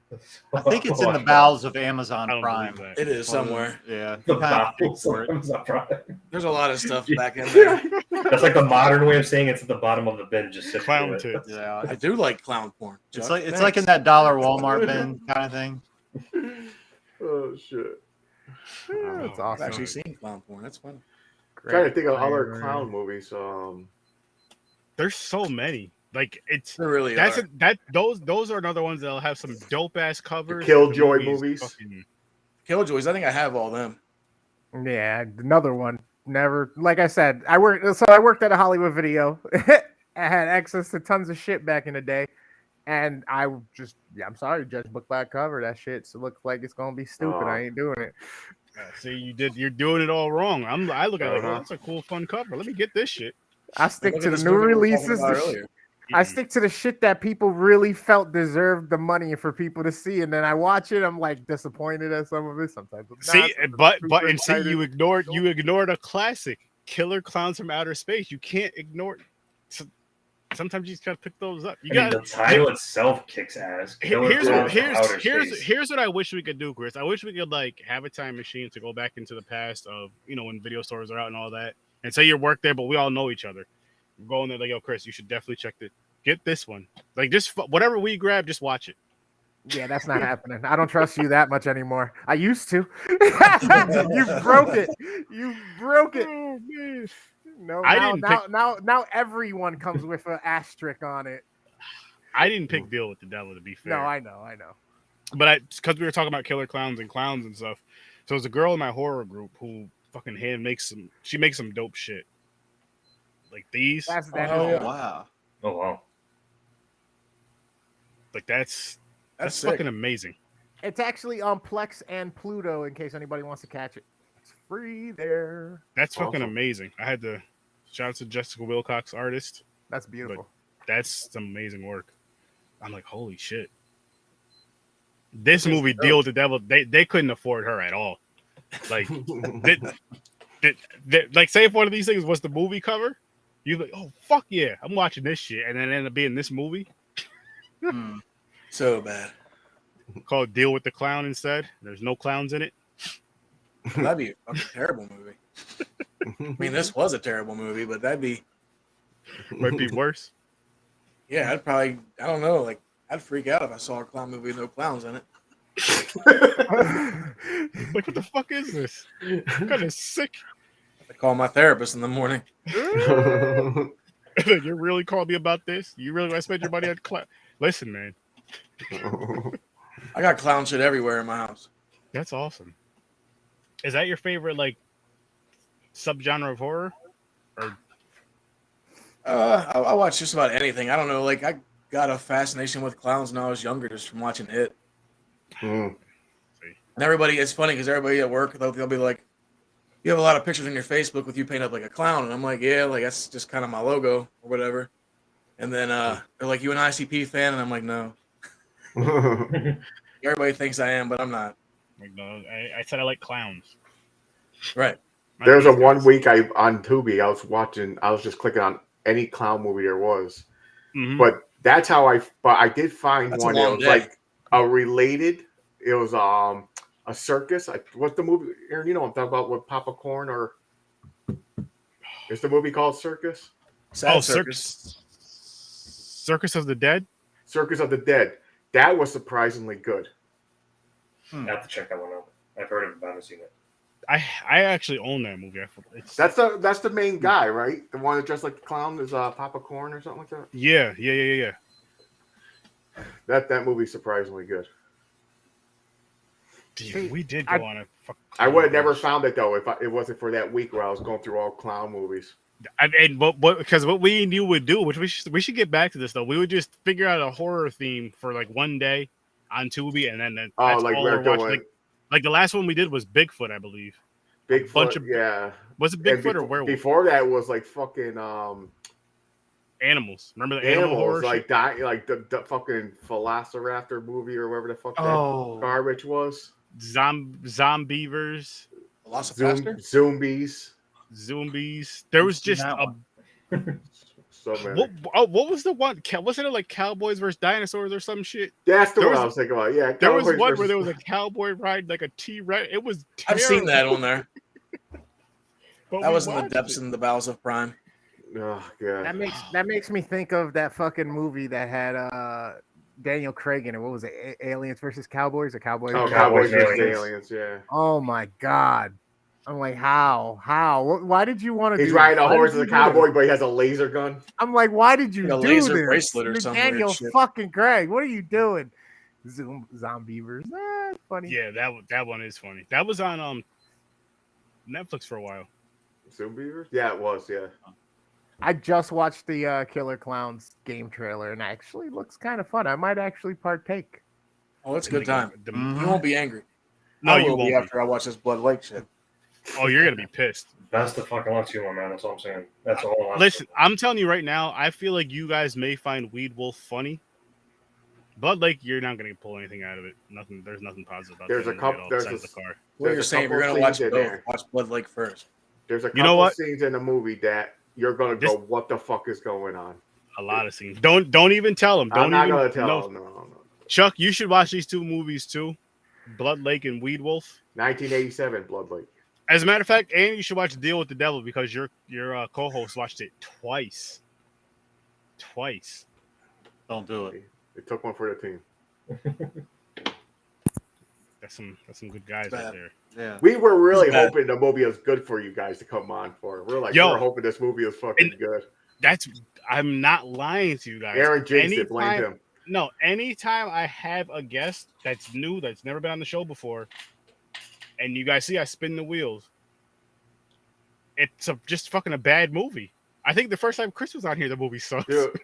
I think it's in the Watch bowels of Amazon I don't Prime. believe that. It is somewhere. Yeah. The you kind of have to dig bowels for of it. Amazon Prime. There's a lot of stuff back in there. That's like the modern way of saying it's at the bottom of the bin. Just sit Clown with it. tits. Yeah. I do like clown porn. It's Chuck. like it's Thanks. like in that dollar Walmart bin kind of thing. Oh shit. Yeah, that's I've awesome. actually seen clown porn. That's fun. Trying to think of other Great. clown movies. There's so many. Like it's There really that's are. those are another ones that'll have some dope ass covers. Killjoy The movie's movies. fucking- Killjoys. I think I have all them. Yeah, another one. Never, like I said, I worked at a Hollywood Video. I had access to tons of shit back in the day, And I'm sorry, judge book by cover. That shit looks like it's gonna be stupid. I ain't doing it. See, you're doing it all wrong. I look at it like, oh, that's a cool, fun cover. Let me get this shit. I stick to the new releases. I stick to the shit that people really felt deserved the money for people to see, and then I watch it. I'm like disappointed at some of it. Sometimes I'm not. You ignored a classic, Killer Clowns from Outer Space. You can't ignore. Sometimes you just gotta pick those up. The title itself kicks ass. Here's what I wish we could do, Chris. I wish we could like have a time machine to go back into the past of when video stores are out and all that, and say you work there, but we all know each other. We're going there like, yo, Chris, you should definitely get this one. Like, just whatever we grab, just watch it. Yeah, that's not happening. I don't trust you that much anymore. I used to. You broke it. Oh, man. No, now everyone comes with an asterisk on it. I didn't pick Deal with the Devil, to be fair. No, I know. But because we were talking about killer clowns and stuff, so there's a girl in my horror group who fucking makes some dope shit. Like these. Wow. Oh wow. Like that's fucking amazing. It's actually on Plex and Pluto in case anybody wants to catch it. It's free there. That's fucking amazing. I had to shout out to Jessica Wilcox, artist. That's beautiful. But that's some amazing work. I'm like, holy shit. This movie, Deal with the Devil, they couldn't afford her at all. Like, like, say if one of these things was the movie cover, you'd be like, oh, fuck yeah, I'm watching this shit. And then it ended up being this movie. So bad. Called Deal with the Clown instead. There's no clowns in it. That'd be a fucking terrible movie. I mean, this was a terrible movie, but might be worse. Yeah, I don't know, like, I'd freak out if I saw a clown movie with no clowns in it. Like, what the fuck is this? I'm kind of sick. I call my therapist in the morning. You really called me about this? You really want to spend your money on clown? Listen, man. I got clown shit everywhere in my house. That's awesome. Is that your favorite, like, subgenre of horror? Or I watch just about anything. I don't know. Like, I got a fascination with clowns when I was younger, just from watching it. And everybody, it's funny because everybody at work, they'll be like, you have a lot of pictures on your Facebook with you painted up like a clown. And I'm like, yeah, like, that's just kind of my logo or whatever. And then they're like, you an ICP fan? And I'm like, no. Everybody thinks I am, but I'm not. Like, no, I said I like clowns. Right. There's a 1 week on Tubi, I was just clicking on any clown movie there was. Mm-hmm. But that's how I did find one that was like a related. It was a circus. What's the movie? Aaron, you know what I'm talking about with Popcorn, or is the movie called Circus? Circus. Circus of the Dead? Circus of the Dead. That was surprisingly good. I have to check that one out. I've heard of it, but I haven't seen it. I actually own that movie. That's the main guy, right? The one that dressed like the clown is Popcorn or something like that. Yeah. That movie's surprisingly good. Dude, we did go on a. I would have never found it though if it wasn't for that week where I was going through all clown movies. Because what we knew would do, which we should get back to this though, we would just figure out a horror theme for like one day on Tubi, and then that's like all we're watching. Like the last one we did was Bigfoot, I believe. Bigfoot, yeah. Was it Bigfoot or werewolf? Before that was like fucking animals. Remember the animal horror? Like the fucking Velociraptor movie or whatever the fuck that garbage was. Zombievers. Zombies. There was just so many. What was the one? Wasn't it like Cowboys versus Dinosaurs or some shit? That's the one I was thinking about. Yeah, there was one where there was a cowboy riding like a T-Rex. It was terrible. I've seen that on there. That was in the depths and the bowels of prime. Oh god. That makes me think of that fucking movie that had Daniel Craig in it. What was it? Aliens versus Cowboys or Cowboys? Oh, Cowboys versus Aliens. Yeah. Oh my god. I'm like, how? Why did you want to do He's riding a horse as a cowboy, but he has a laser gun. I'm like, why did you do laser this? bracelet or something? Daniel fucking Craig, what are you doing? Zombievers. Funny. Yeah, that one is funny. That was on Netflix for a while. Zombievers? Yeah, it was, yeah. I just watched the Killer Clowns game trailer, and actually looks kind of fun. I might actually partake. Oh, it's a good time. Mhm. You won't be angry. No, I you will be won't. after I watch this Blood Lake shit. Oh, you're gonna be pissed. Best of fucking luck to you, my man. That's all I'm saying. That's all I'm Listen, I'm telling you right now, I feel like you guys may find Weed Wolf funny. Blood Lake, you're not gonna pull anything out of it. Nothing. There's nothing positive about There's that a movie couple- at all there's besides a- the car. What you're There's a saying, you're couple gonna watch scenes in both. there. Watch Blood Lake first. There's a You know couple what? scenes in the movie that you're gonna go, "What the fuck is going on?" A lot of scenes. Don't even tell them. Don't I'm not even gonna tell. no. No. Chuck, you should watch these two movies too, Blood Lake and Weed Wolf. 1987 Blood Lake. As a matter of fact, and you should watch Deal with the Devil because your co-host watched it twice. Twice. Don't do it. They took one for the team. That's some good guys Bad. out there. Yeah. We were really Bad. hoping the movie was good for you guys to come on for. We're like, Yo. we're hoping this movie is fucking good. I'm not lying to you guys. Aaron jinxed it. Blame him. No, anytime I have a guest that's new, that's never been on the show before, and you guys see I spin the wheels, it's just fucking a bad movie. I think the first time Chris was on here, the movie sucks. Dude,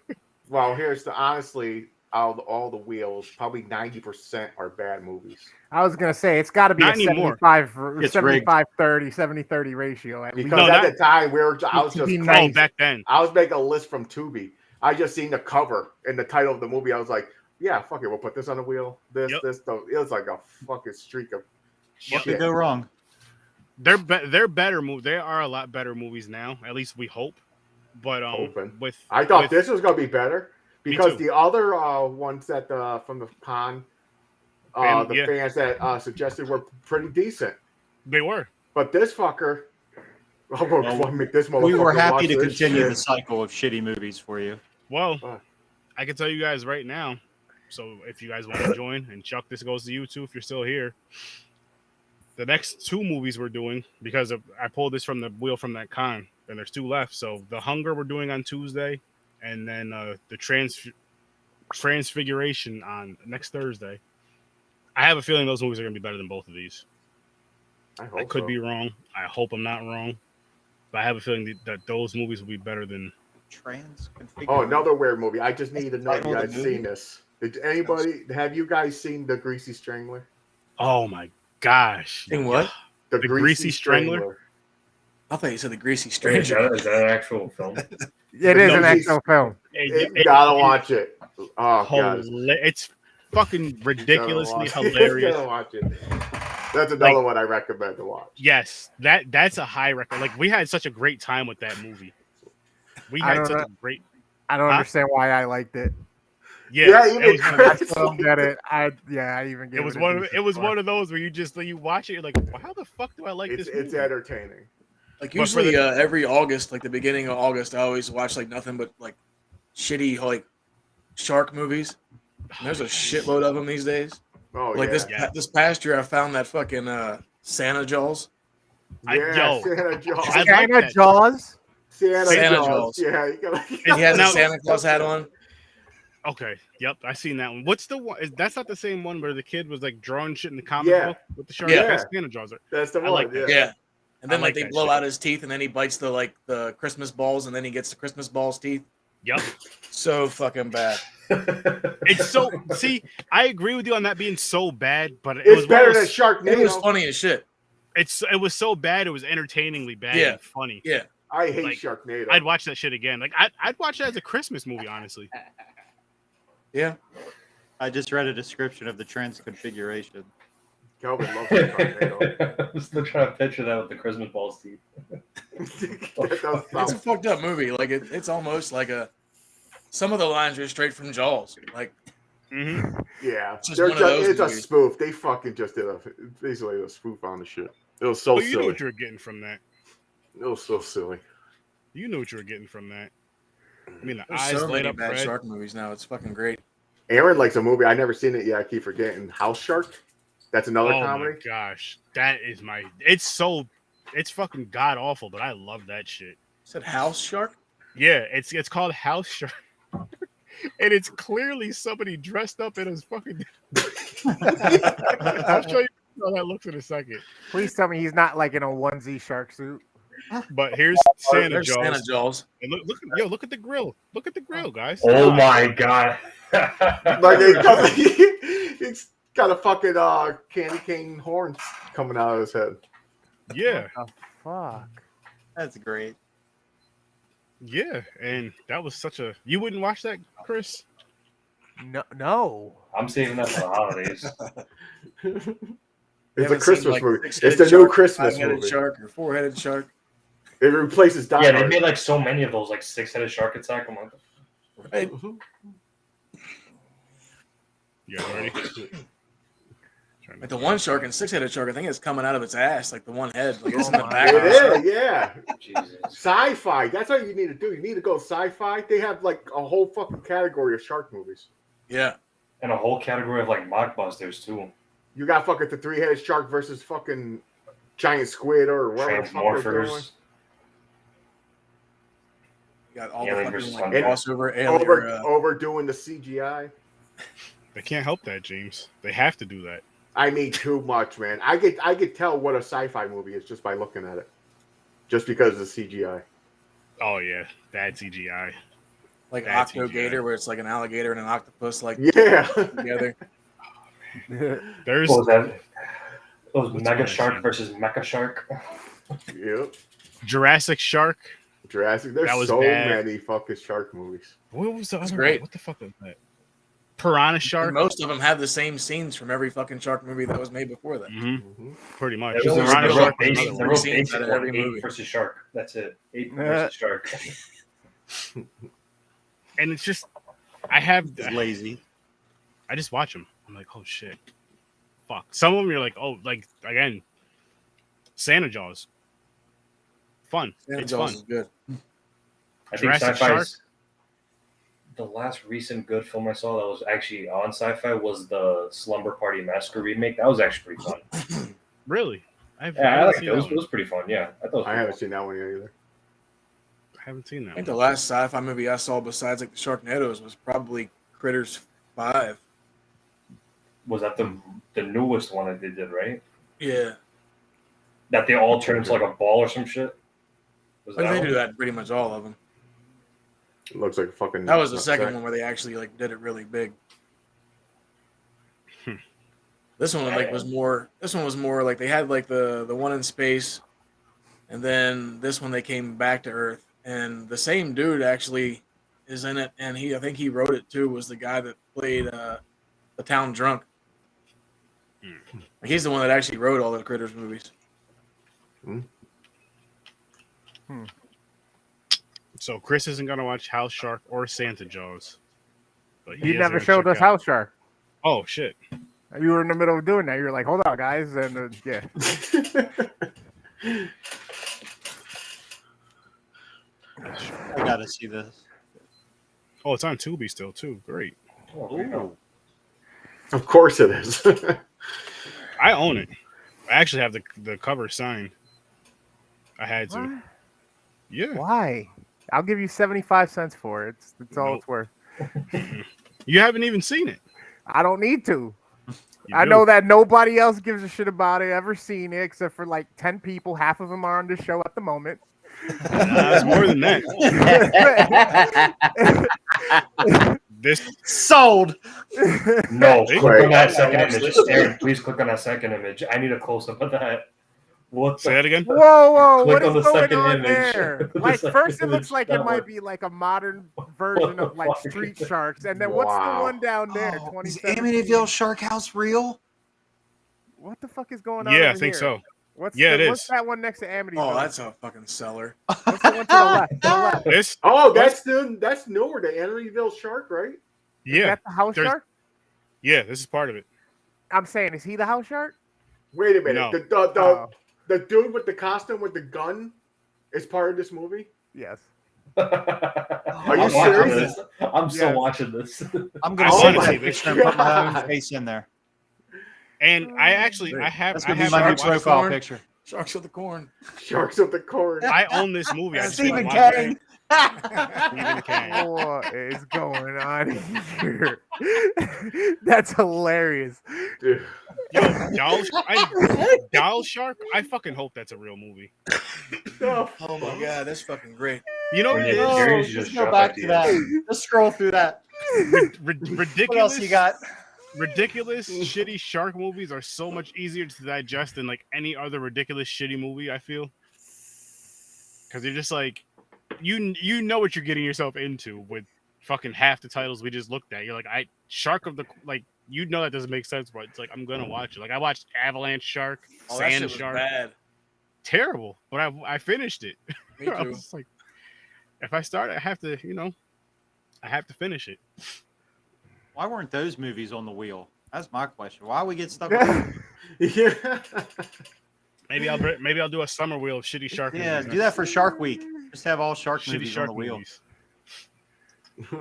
well, here's the honestly, all the wheels, probably 90% are bad movies. I was gonna say it's got to be Not a anymore. 75-30, 70-30 ratio at least. Because No, at not- the time I was To be just nice. Oh, back then. I was making a list from Tubi. I just seen the cover and the title of the movie. I was like, yeah, fuck it, we'll put this on the wheel. It was like a fucking streak of What could shit. go wrong? They're better movies. They are a lot better movies now. At least we hope. But Hoping. with I thought with- this was gonna be better because too. the other ones that from the con, Yeah. fans that suggested were pretty decent. they were. But this fucker, I'm gonna Well, make this We motherfucker were happy watch to this continue shit. the cycle of shitty movies for you. Well, Fuck. I can tell you guys right now. So if you guys want to join, and Chuck, this goes to you too if you're still here. The next two movies we're doing, because I pulled this from the wheel from that con, and there's two left. So The Hunger we're doing on Tuesday, and then the Transfiguration on next Thursday. I have a feeling those movies are going to be better than both of these. I could be wrong. I hope I'm not wrong. But I have a feeling that those movies will be better than... Oh, another weird movie. I just need to know if you title of guys the movie? seen this. Have you guys seen The Greasy Strangler? Oh my gosh. Seen what? The Greasy Strangler? I thought you said the Greasy Is Stranger. that an actual film? It is an No, actual film. You gotta watch it. Oh, God. It's fucking ridiculously You gotta watch it. hilarious. You gotta watch it. That's another one I recommend to watch. Yes, that's a high record. Like, we had such a great time with that movie. We I had don't such know. a great... I don't Huh? understand why I liked it. Yeah, it even was one of I those- still don't get it. I even get it was one of those where you watch it, you're like, well, how the fuck do I like It's this movie? entertaining. Like But for usually every August, like the beginning of August, I always watch like nothing but like shitty like shark movies. And there's a shitload of them these days. Oh, Like yeah. this past year, I found that fucking Santa Jaws. Yeah, Santa Jaws. I like Santa that. Jaws. Santa Santa Jaws. Jaws. Yeah, you gotta. He has Now- a Santa Claus hat on. Okay, yep, I seen that one. What's the one? That's not the same one where the kid was like drawing shit in the comic Yeah. book with the shark. Yeah. That's Santa Jaws. That's the I one. like that. Yeah. And then I like like they that blow shit. out his teeth, and then he bites the Christmas balls, and then he gets the Christmas balls teeth. Yep. So fucking bad. It's so. See, I agree with you on that being so bad, but it It's was better one than of those- Sharknado. It was funny as shit. It was so bad. It was entertainingly bad Yeah. and funny. Yeah. I hate like, Sharknado. I'd watch that shit again. Like I'd watch that as a Christmas movie, honestly. Yeah. I just read a description of the Transfiguration. Kelvin loves Sharknado. I'm still trying to picture that with the Christmas balls teeth. That does It's a sound- fucked up movie. Like it's almost like some of the lines are straight from Jaws. Like Mm-hmm. Yeah, It's just they're one of those it's a movies. spoof. They fucking just did basically a spoof on the shit. It was so Well, you knew silly. what you were getting from that. It was so silly. You knew what you were getting from that. I mean, the there's eyes so light many up bad red. shark movies now. It's fucking great. Aaron likes a movie. I never seen it yet. I keep forgetting. House Shark. That's another Oh comedy. my gosh, that is my. It's fucking god awful, but I love that shit. Said house shark. Yeah, it's called House Shark, and it's clearly somebody dressed up in his fucking. I'll show you how that looks in a second. Please tell me he's not like in a onesie shark suit. But here's Santa There's Jaws. Santa Jaws. And look at the grill. Look at the grill, guys. Oh my god. Like it's got a fucking candy cane horn coming out of his head. Yeah. What the fuck? That's great. Yeah, and that was such a. You wouldn't watch that, Chris? No. I'm saving that for the holidays. It's a Christmas like, movie. It's six-headed the new shark, Christmas five-headed movie. shark or four-headed shark. It replaces Die Yeah, they Hard. made like so many of those, like 6-headed shark attack. I'm like, Right? You guys ready? Like the one shark and six-headed shark, I think it's coming out of its ass, like the one head. Like it's in the my back. It of the shark. is, yeah. Jesus. Sci-fi. That's what you need to do. You need to go sci-fi. They have like a whole fucking category of shark movies. Yeah. And a whole category of like mockbusters too. You got fucking the three-headed shark versus fucking giant squid or whatever the fuck they're doing. Transmorphers. You got all Alien the fucking versus like Hunter. crossover alien. Overdoing the CGI. They can't help that, James. They have to do that. I mean, too much, man. I could tell what a sci-fi movie is just by looking at it, just because of the CGI. Oh yeah, bad CGI. like That's Octogator, CGI. where it's like an alligator and an octopus like Yeah. together. There's What was that? It was What's Mega that Shark scene? versus Mecha Shark. Yep. Jurassic Shark. Jurassic. There's That was so bad. many fucking shark movies. What was the It's other great. one? What the fuck was that? Piranha And Shark. most of them have the same scenes from every fucking shark movie that was made before that. Mm-hmm. Pretty much. It was Those Piranha are Shark the was basic- another the one. real scenes basic out of one, every ape movie. versus shark. That's it. Ape versus shark. And it's just, I have It's lazy. I just watch them. I'm like, oh shit, fuck. Some of them you're like, oh, like again, Santa Jaws. Fun. Santa It's Jaws fun. is good. I think Jurassic sci-fi's the last recent good film I saw that was actually on sci-fi was the Slumber Party Massacre remake. That was actually pretty fun. Really? I Yeah, I liked it. seen It was, that it one. was pretty fun. Yeah, I thought it was I pretty haven't fun. seen that one yet either. I haven't seen I that think one. the last sci-fi movie I saw besides like the Sharknadoes was probably Critters 5. Was that the newest one that they did, right? Yeah. That they all turned into like a ball or some shit? Was But that they one? do that in pretty much all of them. It looks like a fucking. That was the second one where they actually like did it really big. This one like was more. This one was more like they had like the one in space, and then this one they came back to Earth, and the same dude actually is in it, and I think he wrote it too. Was the guy that played the town drunk. He's the one that actually wrote all the Critters movies. So Chris isn't gonna watch House Shark or Santa Jaws. But You is never gonna showed check us out- House Shark. Oh shit! You were in the middle of doing that. You were like, hold on, guys. And yeah. I gotta see this. Oh, it's on Tubi still too. Great. Oh, there you go. Of course it is. I own it. I actually have the cover signed. I had to. What? Yeah. Why? I'll give you 75 cents for it. It's all Nope. it's worth. You haven't even seen it. I don't need to. You I do. know that nobody else gives a shit about it, ever seen it, except for like 10 people. Half of them are on this show at the moment. Nah, it's more than that. This Sold. No, Hey, click on that second Watch image. this. Aaron, please click on that second image. I need a close up of that. What say the? that again. Whoa, Click what on is the going second on image. there? The Like, second first it image, looks like it that might one. be like a modern version of like fuck? Street Sharks. And then what's the Wow. one down there? Oh, is 2017? Amityville Shark House real? What the fuck is going on? Yeah, I over think here? so. What's Yeah, the, it What's is. that one next to Amityville? Oh, that's a fucking seller. What's the one to the left? To the left? This. Oh, that's newer. The Amityville Shark, right? Is Yeah. that the house there's- shark? Yeah. This is part of it. I'm saying, is he the house shark? Wait a minute. No. Oh, The dude with the costume with the gun is part of this movie. yes. you I'm watching serious? this. I'm still Yes. watching this. I'm gonna Oh send my a picture and put my own God. face in there. And I actually, I have, That's I gonna be have my new watched- profile Corn. picture. Sharks with the corn. Sharks of the Corn. I own this movie. I just Stephen haven't watched King. it. Stephen Kang. What is going on here? That's hilarious. Dude. Yo, Doll Shark. I fucking hope that's a real movie. Oh my god, that's fucking great. You know what it Yeah, is? Jerry's Oh, just just go drop back ideas. to that. Just scroll through that. Ridiculous. What else you got? Ridiculous, shitty shark movies are so much easier to digest than like any other ridiculous, shitty movie. I feel because you're just like, you know what you're getting yourself into with fucking half the titles we just looked at. You're like, Shark of the like, you know that doesn't make sense, but it's like I'm gonna watch it. Like I watched Avalanche Shark, Oh, that shit Sand was Shark, bad. terrible, but I finished it. Me I too. was just like, if I start, I have to finish it. Why weren't those movies on the wheel? That's my question. Why we get stuck on Yeah. Maybe I'll do a summer wheel of shitty shark Yeah, movies. do that for Shark Week. Just have all shark Shitty movies on shark the wheel. movies.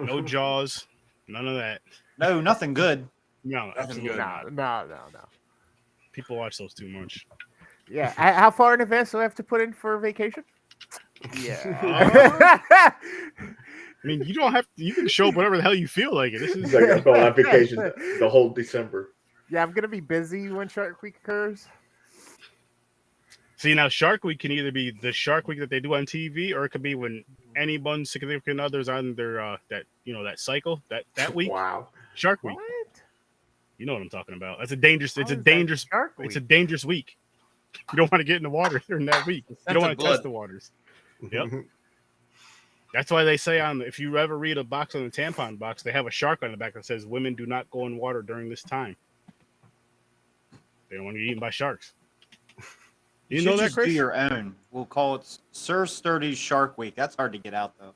No Jaws, none of that. No, nothing good. No, Nothing absolutely good. not. No. People watch those too much. Yeah. How far in advance do I have to put in for vacation? Yeah. I mean, you don't have to. You can show up whatever the hell you feel like it. This He's is like, I'm going on vacation the whole December. Yeah, I'm gonna be busy when Shark Week occurs. see now. Shark Week can either be the Shark Week that they do on TV, or it could be when anyone's significant others on their that cycle that week. Wow. Shark Week. What? You know what I'm talking about. That's a dangerous. How It's a is that dangerous. Shark It's a Week? dangerous week. You don't want to get in the water during that week. You Sense don't of want to blood. test the waters. Yep. That's why they say if you ever read a box on the tampon box, they have a shark on the back that says women do not go in water during this time. They don't want to get eaten by sharks. You know should that, just do Chris? your own. We'll call it Sir Sturdy's Shark Week. That's hard to get out though.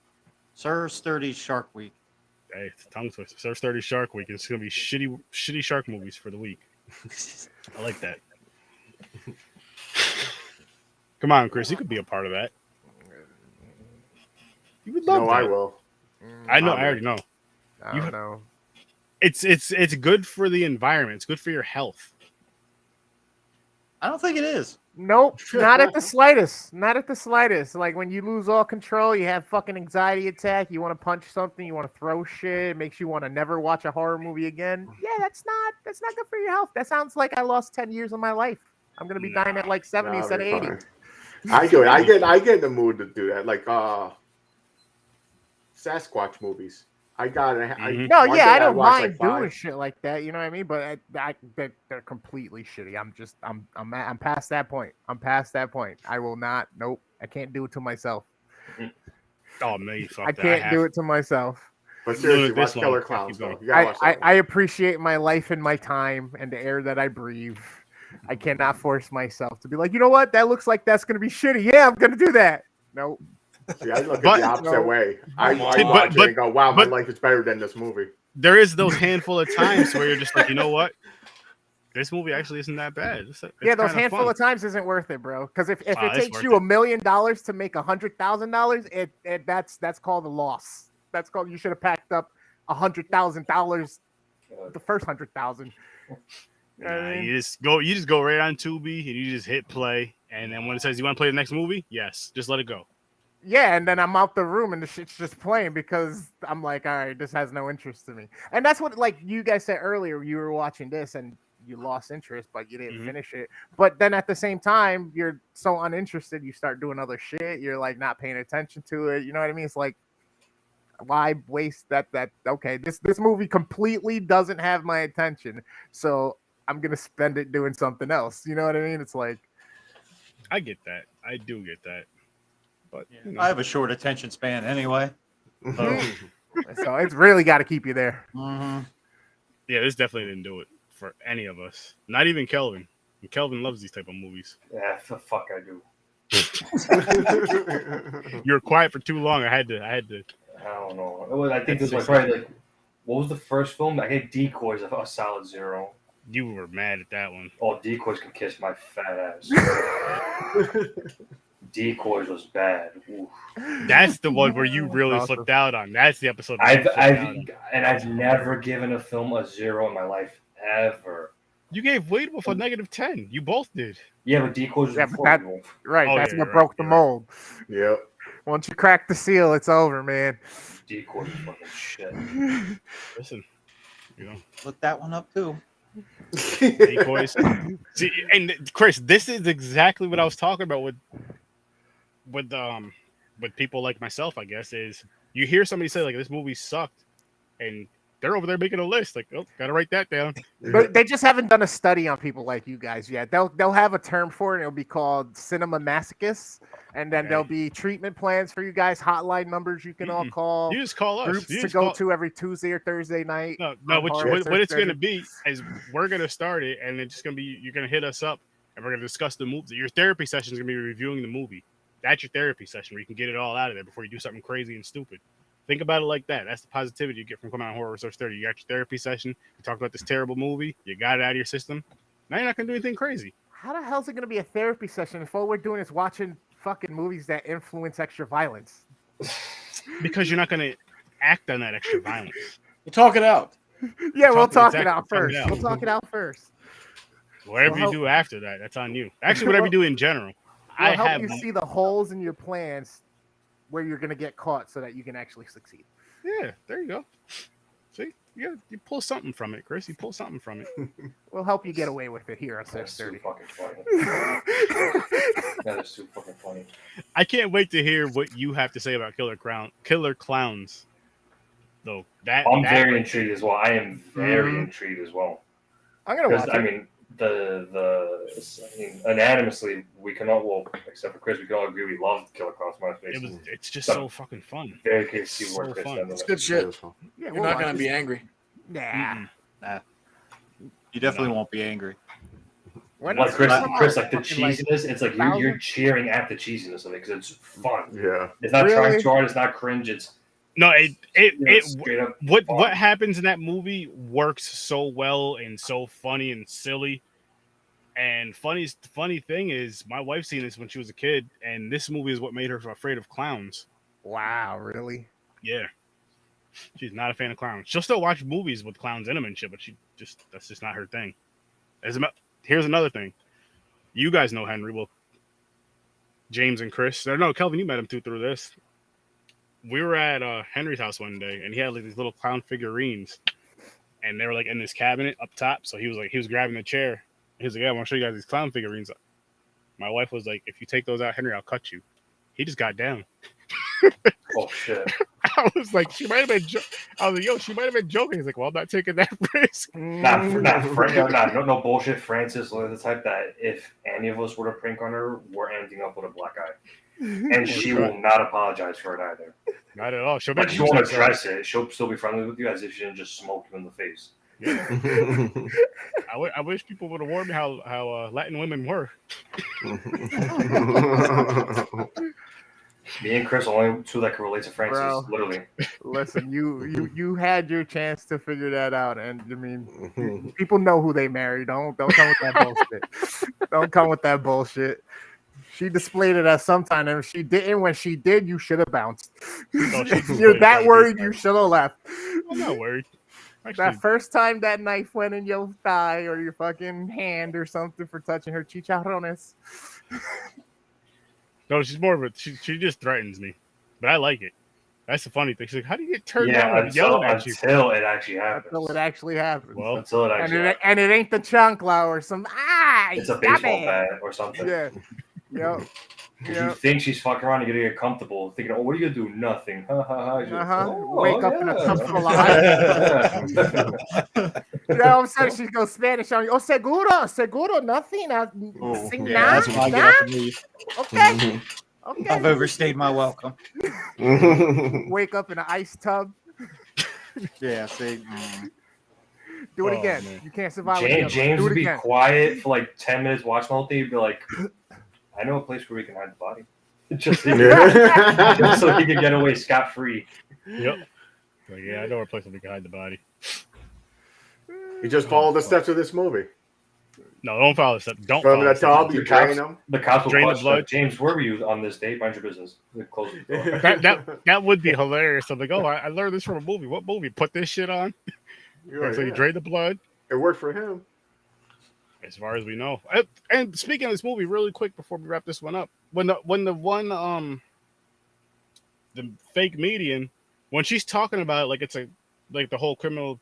Sir Sturdy's Shark Week. Hey, it's a tongue twister. Sir Sturdy Shark Week. It's gonna be shitty shark movies for the week. I like that. Come on, Chris. You could be a part of that. You would love No, that. I will. I know. Oh, I already know. I You- don't know. It's good for the environment. It's good for your health. I don't think it is. Nope, not at the slightest. Not at the slightest. Like when you lose all control, you have fucking anxiety attack. You want to punch something. You want to throw shit. It makes you want to never watch a horror movie again. Yeah, that's not good for your health. That sounds like I lost 10 years of my life. I'm gonna be dying at like 70 instead of 80. Fine. I do it. I get in the mood to do that. Like Sasquatch movies. I got it. No, one yeah, day I don't watched, mind like, doing 5. shit like that. You know what I mean? But they're completely shitty. I'm past that point. I'm past that point. I will not. Nope. I can't do it to myself. Oh man, fuck I that. can't do it to myself. But Doing seriously, it this watch Killer long. Clowns. Keep Though. going. You gotta watch that I appreciate my life and my time and the air that I breathe. I cannot force myself to be like, you know what? That looks like that's gonna be shitty. Yeah, I'm gonna do that. Nope. See, I look But- at the opposite No. way. I watch but- it and go, wow, my but- life is better than this movie. There is those handful of times where you're just like, you know what? This movie actually isn't that bad. It's Yeah, those kinda handful fun. of times isn't worth it, bro. Because if Ah, it it's takes worth you it. $1 million to make $100,000, that's called a loss. That's called you should have packed up $100,000 the first 100,000. You know what I Nah, mean? you just go right on Tubi and you just hit play, and then when it says you want to play the next movie, yes, just let it go. Yeah, and then I'm out the room and the shit's just playing because I'm like, all right, this has no interest to me. And that's what, like you guys said earlier, you were watching this and you lost interest, but you didn't Mhm. finish it. But then at the same time, you're so uninterested, you start doing other shit. You're like not paying attention to it. You know what I mean? It's like, why waste that? Okay, this movie completely doesn't have my attention, so I'm gonna spend it doing something else. You know what I mean? It's like, I get that. I do get that. But you know, I have a short attention span anyway. so it's really got to keep you there. Mm-hmm. yeah, this definitely didn't do it for any of us. Not even Kelvin. And Kelvin loves these type of movies. Yeah, the fuck I do. You were quiet for too long. I had to. I don't know. I think this was probably like, what was the first film? I gave Decoys a solid 0. You were mad at that one. Oh, Decoys can kiss my fat ass. Decoys was bad. Oof. That's the one where you really Awesome. flipped out on. That's the episode. where you flipped out on. I've never given a film a 0 in my life ever. You gave Wade Wolf a -10. You both did. Yeah, but Decoys was Yeah, but before that- you. Right, Oh, that's yeah, what you're broke right, the you're right. mold. Yep. Once you crack the seal, it's over, man. Decoy fucking shit. Listen, you know, Look that one up too. decoys. See, and Chris, this is exactly what I was talking about with people like myself. I guess is you hear somebody say like this movie sucked, and they're over there making a list. Like, oh, gotta write that down. But they just haven't done a study on people like you guys yet. They'll have a term for it. It'll be called cinema masochists, and then there'll be treatment plans for you guys, hotline numbers you can all call. You just call us. Groups You to just go call... to every Tuesday or Thursday night. No. What it's going to be is we're going to start it, and it's going to be you're going to hit us up, and we're going to discuss the movie. Your therapy session is going to be reviewing the movie. That's your therapy session where you can get it all out of there before you do something crazy and stupid. Think about it like that. That's the positivity you get from coming on Horror with Sir Sturdy. You got your therapy session. You talked about this terrible movie. You got it out of your system. Now you're not going to do anything crazy. How the hell is it going to be a therapy session if all we're doing is watching fucking movies that influence extra violence? Because you're not going to act on that extra violence. You talk it out. Yeah, we'll talk it exactly, out first. We'll talk it out first. Whatever you do after that, that's on you. Actually, whatever you do in general. We'll help you see the holes in your plans where you're going to get caught so that you can actually succeed. Yeah, there you go. See, you pull something from it, Chris. You pull something from it. We'll help you get away with it here on Sir That's too Sturdy. fucking funny. That is too fucking funny. I can't wait to hear what you have to say about Killer Clowns. Though I'm very intrigued as well. I am very intrigued as well. I'm going to watch it. I mean, unanimously, we can all, well, except for Chris, we can all agree we loved Killer Clowns. It's just so fucking fun. Very curious to see where So Chris fun. ended It's up. good shit. Yeah, You're not gonna be angry. Nah. You definitely won't be angry. Like Chris, like the cheesiness, it's like you're cheering at the cheesiness of it because it's fun. Yeah. It's not trying too hard. It's not cringe. It's what happens in that movie works so well and so funny and silly. And funny thing is, my wife's seen this when she was a kid, and this movie is what made her afraid of clowns. Wow, really? Yeah. She's not a fan of clowns. She'll still watch movies with clowns in them and shit, but that's just not her thing. Here's another thing. You guys know Henry. Well, James and Chris. No, Kelvin, you met him through this. We were at Henry's house one day, and he had like these little clown figurines, and they were like in this cabinet up top. So he was grabbing the chair. He was like, "Yeah, I want to show you guys these clown figurines." My wife was like, "If you take those out, Henry, I'll cut you." He just got down. oh shit. I was like, she might have been. I was like, yo, she might have been joking. He's like, well, I'm not taking that risk. No bullshit. Francis was the type that if any of us were to prank on her, we're ending up with a black eye, and she will not apologize for it either. Not at all. She won't address it. She'll still be friendly with you as if she didn't just smoke you in the face. Yeah. I wish people would have warned me how Latin women were. Me and Chris are only two that can relate to Francis, Bro, literally. Listen, you had your chance to figure that out, and I mean, people know who they marry. Don't come with that bullshit. Don't come with that bullshit. She displayed it as sometime, and if she didn't, when she did, you should have bounced. If you're that worried, you should have left. I'm not worried. Actually, that first time that knife went in your thigh or your fucking hand or something for touching her chicharrones. No, she's more of a she just threatens me, but I like it. That's the funny thing. She's like, "How do you get turned down and yelling at you?" Until it actually happens. Until it actually happens. Well, until it actually happens. And it ain't the chancla or some it's a baseball bat or something. Yeah. Yep. You think she's fucking around, you're gonna get comfortable, thinking, "Oh, what are you gonna do? Nothing." Wake up in a comfortable eye. Yeah, all of a sudden she goes Spanish on you. Oh, seguro, nothing. That's why I get up and leave. Okay. I've overstayed my welcome. Wake up in an ice tub. Yeah, see. Do it again. Man. You can't survive. James would be quiet for like 10 minutes, watching the whole thing. He'd be like, I know a place where we can hide the body. just so he can get away scot-free. Yep. Like, yeah, I know a place where we can hide the body. You just follow the steps of this movie. No, don't follow the steps. Don't follow the tub. You drain them. The cops will drain the blood. James, where were you on this date? Mind your business. Close the door. that would be hilarious. I'm like, oh, I learned this from a movie. What movie? Put this shit on. So you drain the blood. It worked for him. As far as we know. And speaking of this movie, really quick before we wrap this one up, when the one the fake medium, when she's talking about it, like it's like the whole criminal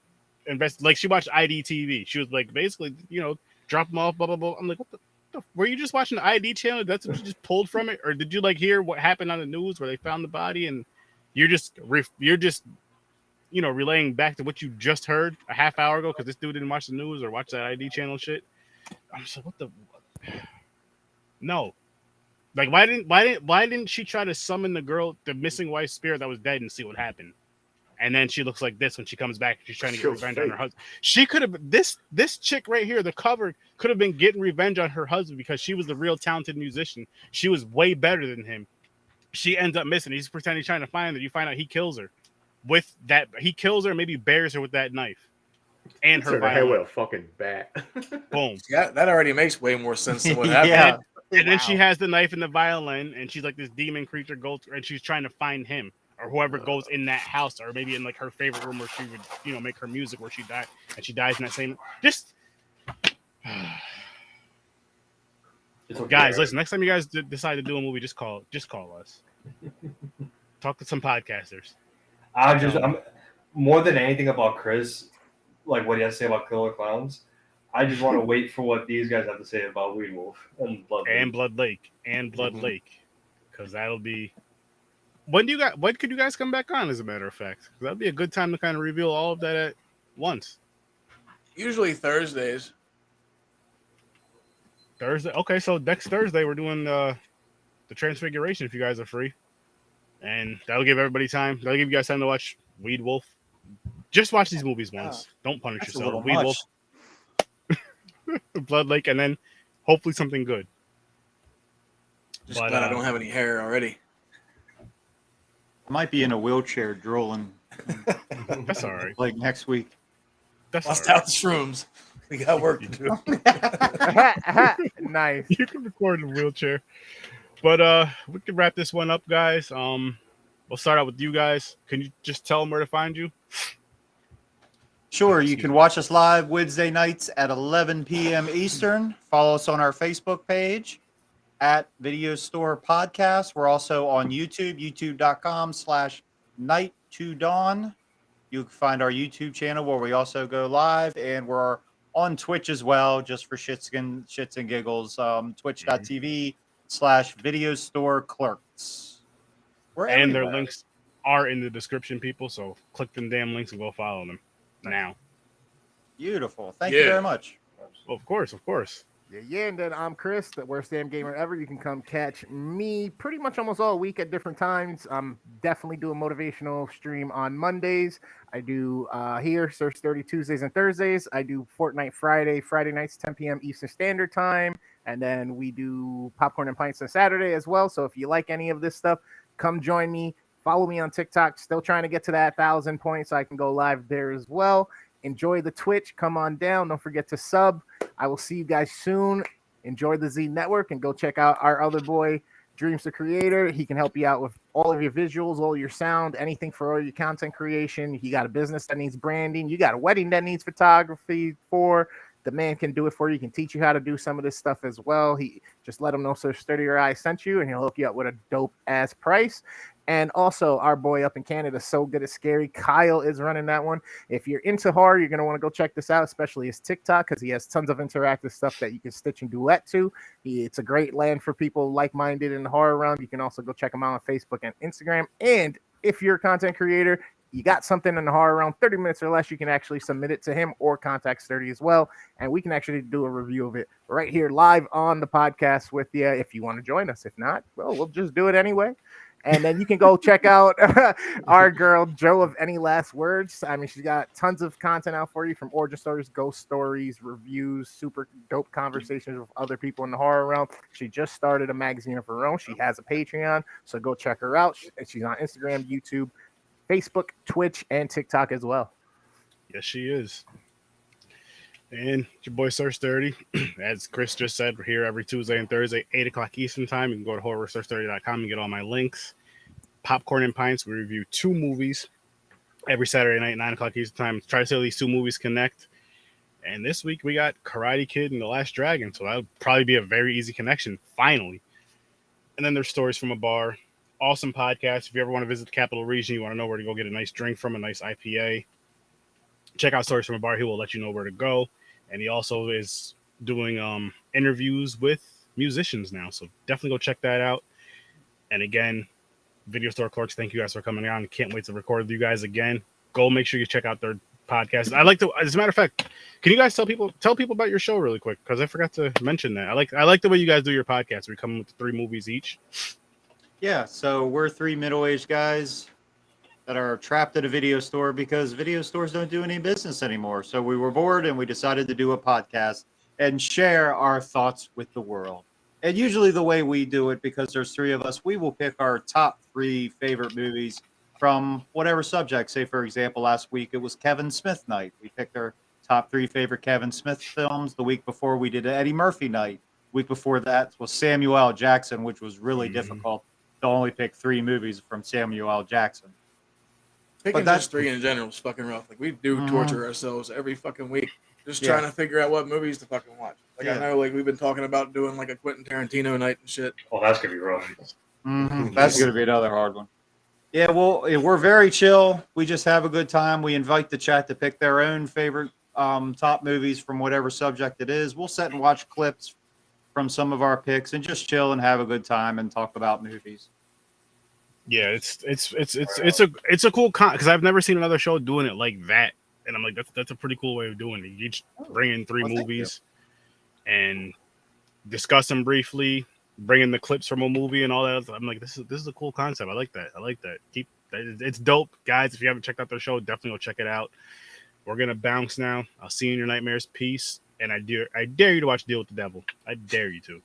like she watched IDTV. She was like, basically, drop them off, blah blah blah. I'm like, what the were you just watching the ID channel? That's what you just pulled from it, or did you like hear what happened on the news where they found the body and you're just relaying back to what you just heard a half hour ago because this dude didn't watch the news or watch that ID channel shit? I'm just like, what the? No, like why didn't she try to summon the missing wife's spirit that was dead and see what happened? And then she looks like this when she comes back. She's trying to get revenge on her husband. She could have this chick right here. The cover could have been getting revenge on her husband because she was a real talented musician. She was way better than him. She ends up missing. He's pretending he's trying to find her. You find out he kills her with that. He kills her, maybe buries her with that knife and her head with a fucking bat. Boom. Yeah, that already makes way more sense than what happened. And then she has the knife and the violin, and she's like this demon creature goes, and she's trying to find him. Or whoever goes in that house, or maybe in like her favorite room where she would, make her music where she died, and she dies in that same. Just guys, listen. Next time you guys decide to do a movie, just call us. Talk to some podcasters. I'm more than anything about Chris, like what he has to say about Killer Clowns. I just want to wait for what these guys have to say about Weed Wolf and Blood Lake. Blood Lake, because that'll be. When could you guys come back on? As a matter of fact, that'd be a good time to kind of reveal all of that at once. Usually Thursdays. Thursday. Okay, so next Thursday we're doing the Transfiguration if you guys are free, and that'll give everybody time. That'll give you guys time to watch Weed Wolf. Just watch these movies once. Don't punish yourself. Weed Wolf, Blood Lake, and then hopefully something good. Just glad I don't have any hair already. Might be in a wheelchair drooling. That's all right. Like next week. That's Bust out the shrooms. We got work to do. Nice. You can record in a wheelchair. But we can wrap this one up, guys. We'll start out with you guys. Can you just tell them where to find you? Sure. You can watch us live Wednesday nights at 11 p.m. Eastern. Follow us on our Facebook page at Video Store Podcast. We're also on YouTube, youtube.com/night2dawn. You can find our YouTube channel where we also go live, and we're on Twitch as well, just for shits and giggles. Twitch.tv/Video Store Clerks. And their links are in the description, people. So click them damn links and go follow them now. Beautiful. Thank you very much. Well, of course. Yeah, and then I'm Chris, the worst damn gamer ever. You can come catch me pretty much almost all week at different times. I'm definitely doing motivational stream on Mondays. I do here, Search 30 Tuesdays and Thursdays. I do Fortnite Friday nights, 10 p.m. Eastern Standard Time. And then we do Popcorn and Pints on Saturday as well. So if you like any of this stuff, come join me. Follow me on TikTok. Still trying to get to that 1,000 points so I can go live there as well. Enjoy the Twitch. Come on down. Don't forget to sub. I will see you guys soon. Enjoy the Z Network and go check out our other boy, Dreams the Creator. He can help you out with all of your visuals, all your sound, anything for all your content creation. You got a business that needs branding. You got a wedding that needs photography for. The man can do it for you. He can teach you how to do some of this stuff as well. He just let him know so Sturdy Your Eye sent you, and he'll hook you up with a dope ass price. And also, our boy up in Canada, So Good at Scary, Kyle is running that one. If you're into horror, you're going to want to go check this out, especially his TikTok, because he has tons of interactive stuff that you can stitch and duet to. It's a great land for people like-minded in the horror realm. You can also go check him out on Facebook and Instagram. And if you're a content creator, you got something in the horror realm, 30 minutes or less, you can actually submit it to him or contact Sturdy as well. And we can actually do a review of it right here live on the podcast with you if you want to join us. If not, well, we'll just do it anyway. And then you can go check out our girl, Joe of Any Last Words. I mean, she's got tons of content out for you, from origin stories, ghost stories, reviews, super dope conversations with other people in the horror realm. She just started a magazine of her own. She has a Patreon, so go check her out. She's on Instagram, YouTube, Facebook, Twitch, and TikTok as well. Yes, she is. And your boy Sir Sturdy, as Chris just said, we're here every Tuesday and Thursday, 8 o'clock Eastern Time. You can go to horrorsir.sturdy.com and get all my links. Popcorn and Pints, we review 2 movies every Saturday night, 9 o'clock Eastern Time. Try to see how these 2 movies connect. And this week we got Karate Kid and The Last Dragon, so that'll probably be a very easy connection, finally. And then there's Stories from a Bar, awesome podcast. If you ever want to visit the Capital Region, you want to know where to go get a nice drink from, a nice IPA, check out Stories from a Bar. He will let you know where to go. And he also is doing interviews with musicians now. So definitely go check that out. And again, Video Store Clerks, thank you guys for coming on. Can't wait to record with you guys again. Go make sure you check out their podcast. I like to, as a matter of fact, can you guys tell people about your show really quick? Because I forgot to mention that. I like the way you guys do your podcast. We come with 3 movies each. Yeah, so we're 3 middle-aged guys that are trapped at a video store because video stores don't do any business anymore. So we were bored and we decided to do a podcast and share our thoughts with the world. And usually the way we do it, because there's 3 of us, we will pick our top 3 favorite movies from whatever subject. Say, for example, last week it was Kevin Smith night. We picked our top 3 favorite Kevin Smith films. The week before we did Eddie Murphy night. Week before that was Samuel L. Jackson, which was really difficult to only pick 3 movies from Samuel L. Jackson. Picking just 3 in general is fucking rough. Like, we do torture ourselves every fucking week just trying to figure out what movies to fucking watch. Like, I know, like, we've been talking about doing, like, a Quentin Tarantino night and shit. Oh, that's going to be rough. That's going to be another hard one. Yeah, well, we're very chill. We just have a good time. We invite the chat to pick their own favorite top movies from whatever subject it is. We'll sit and watch clips from some of our picks and just chill and have a good time and talk about movies. Yeah, it's a cool because I've never seen another show doing it like that, and I'm like, that's a pretty cool way of doing it. You each bring in 3 movies and discuss them briefly, bring in the clips from a movie and all that. I'm like, this is a cool concept. I like that. It's dope, guys. If you haven't checked out the show, definitely go check it out. We're gonna bounce now. I'll see you in your nightmares. Peace, and I dare you to watch Deal with the Devil. I dare you to.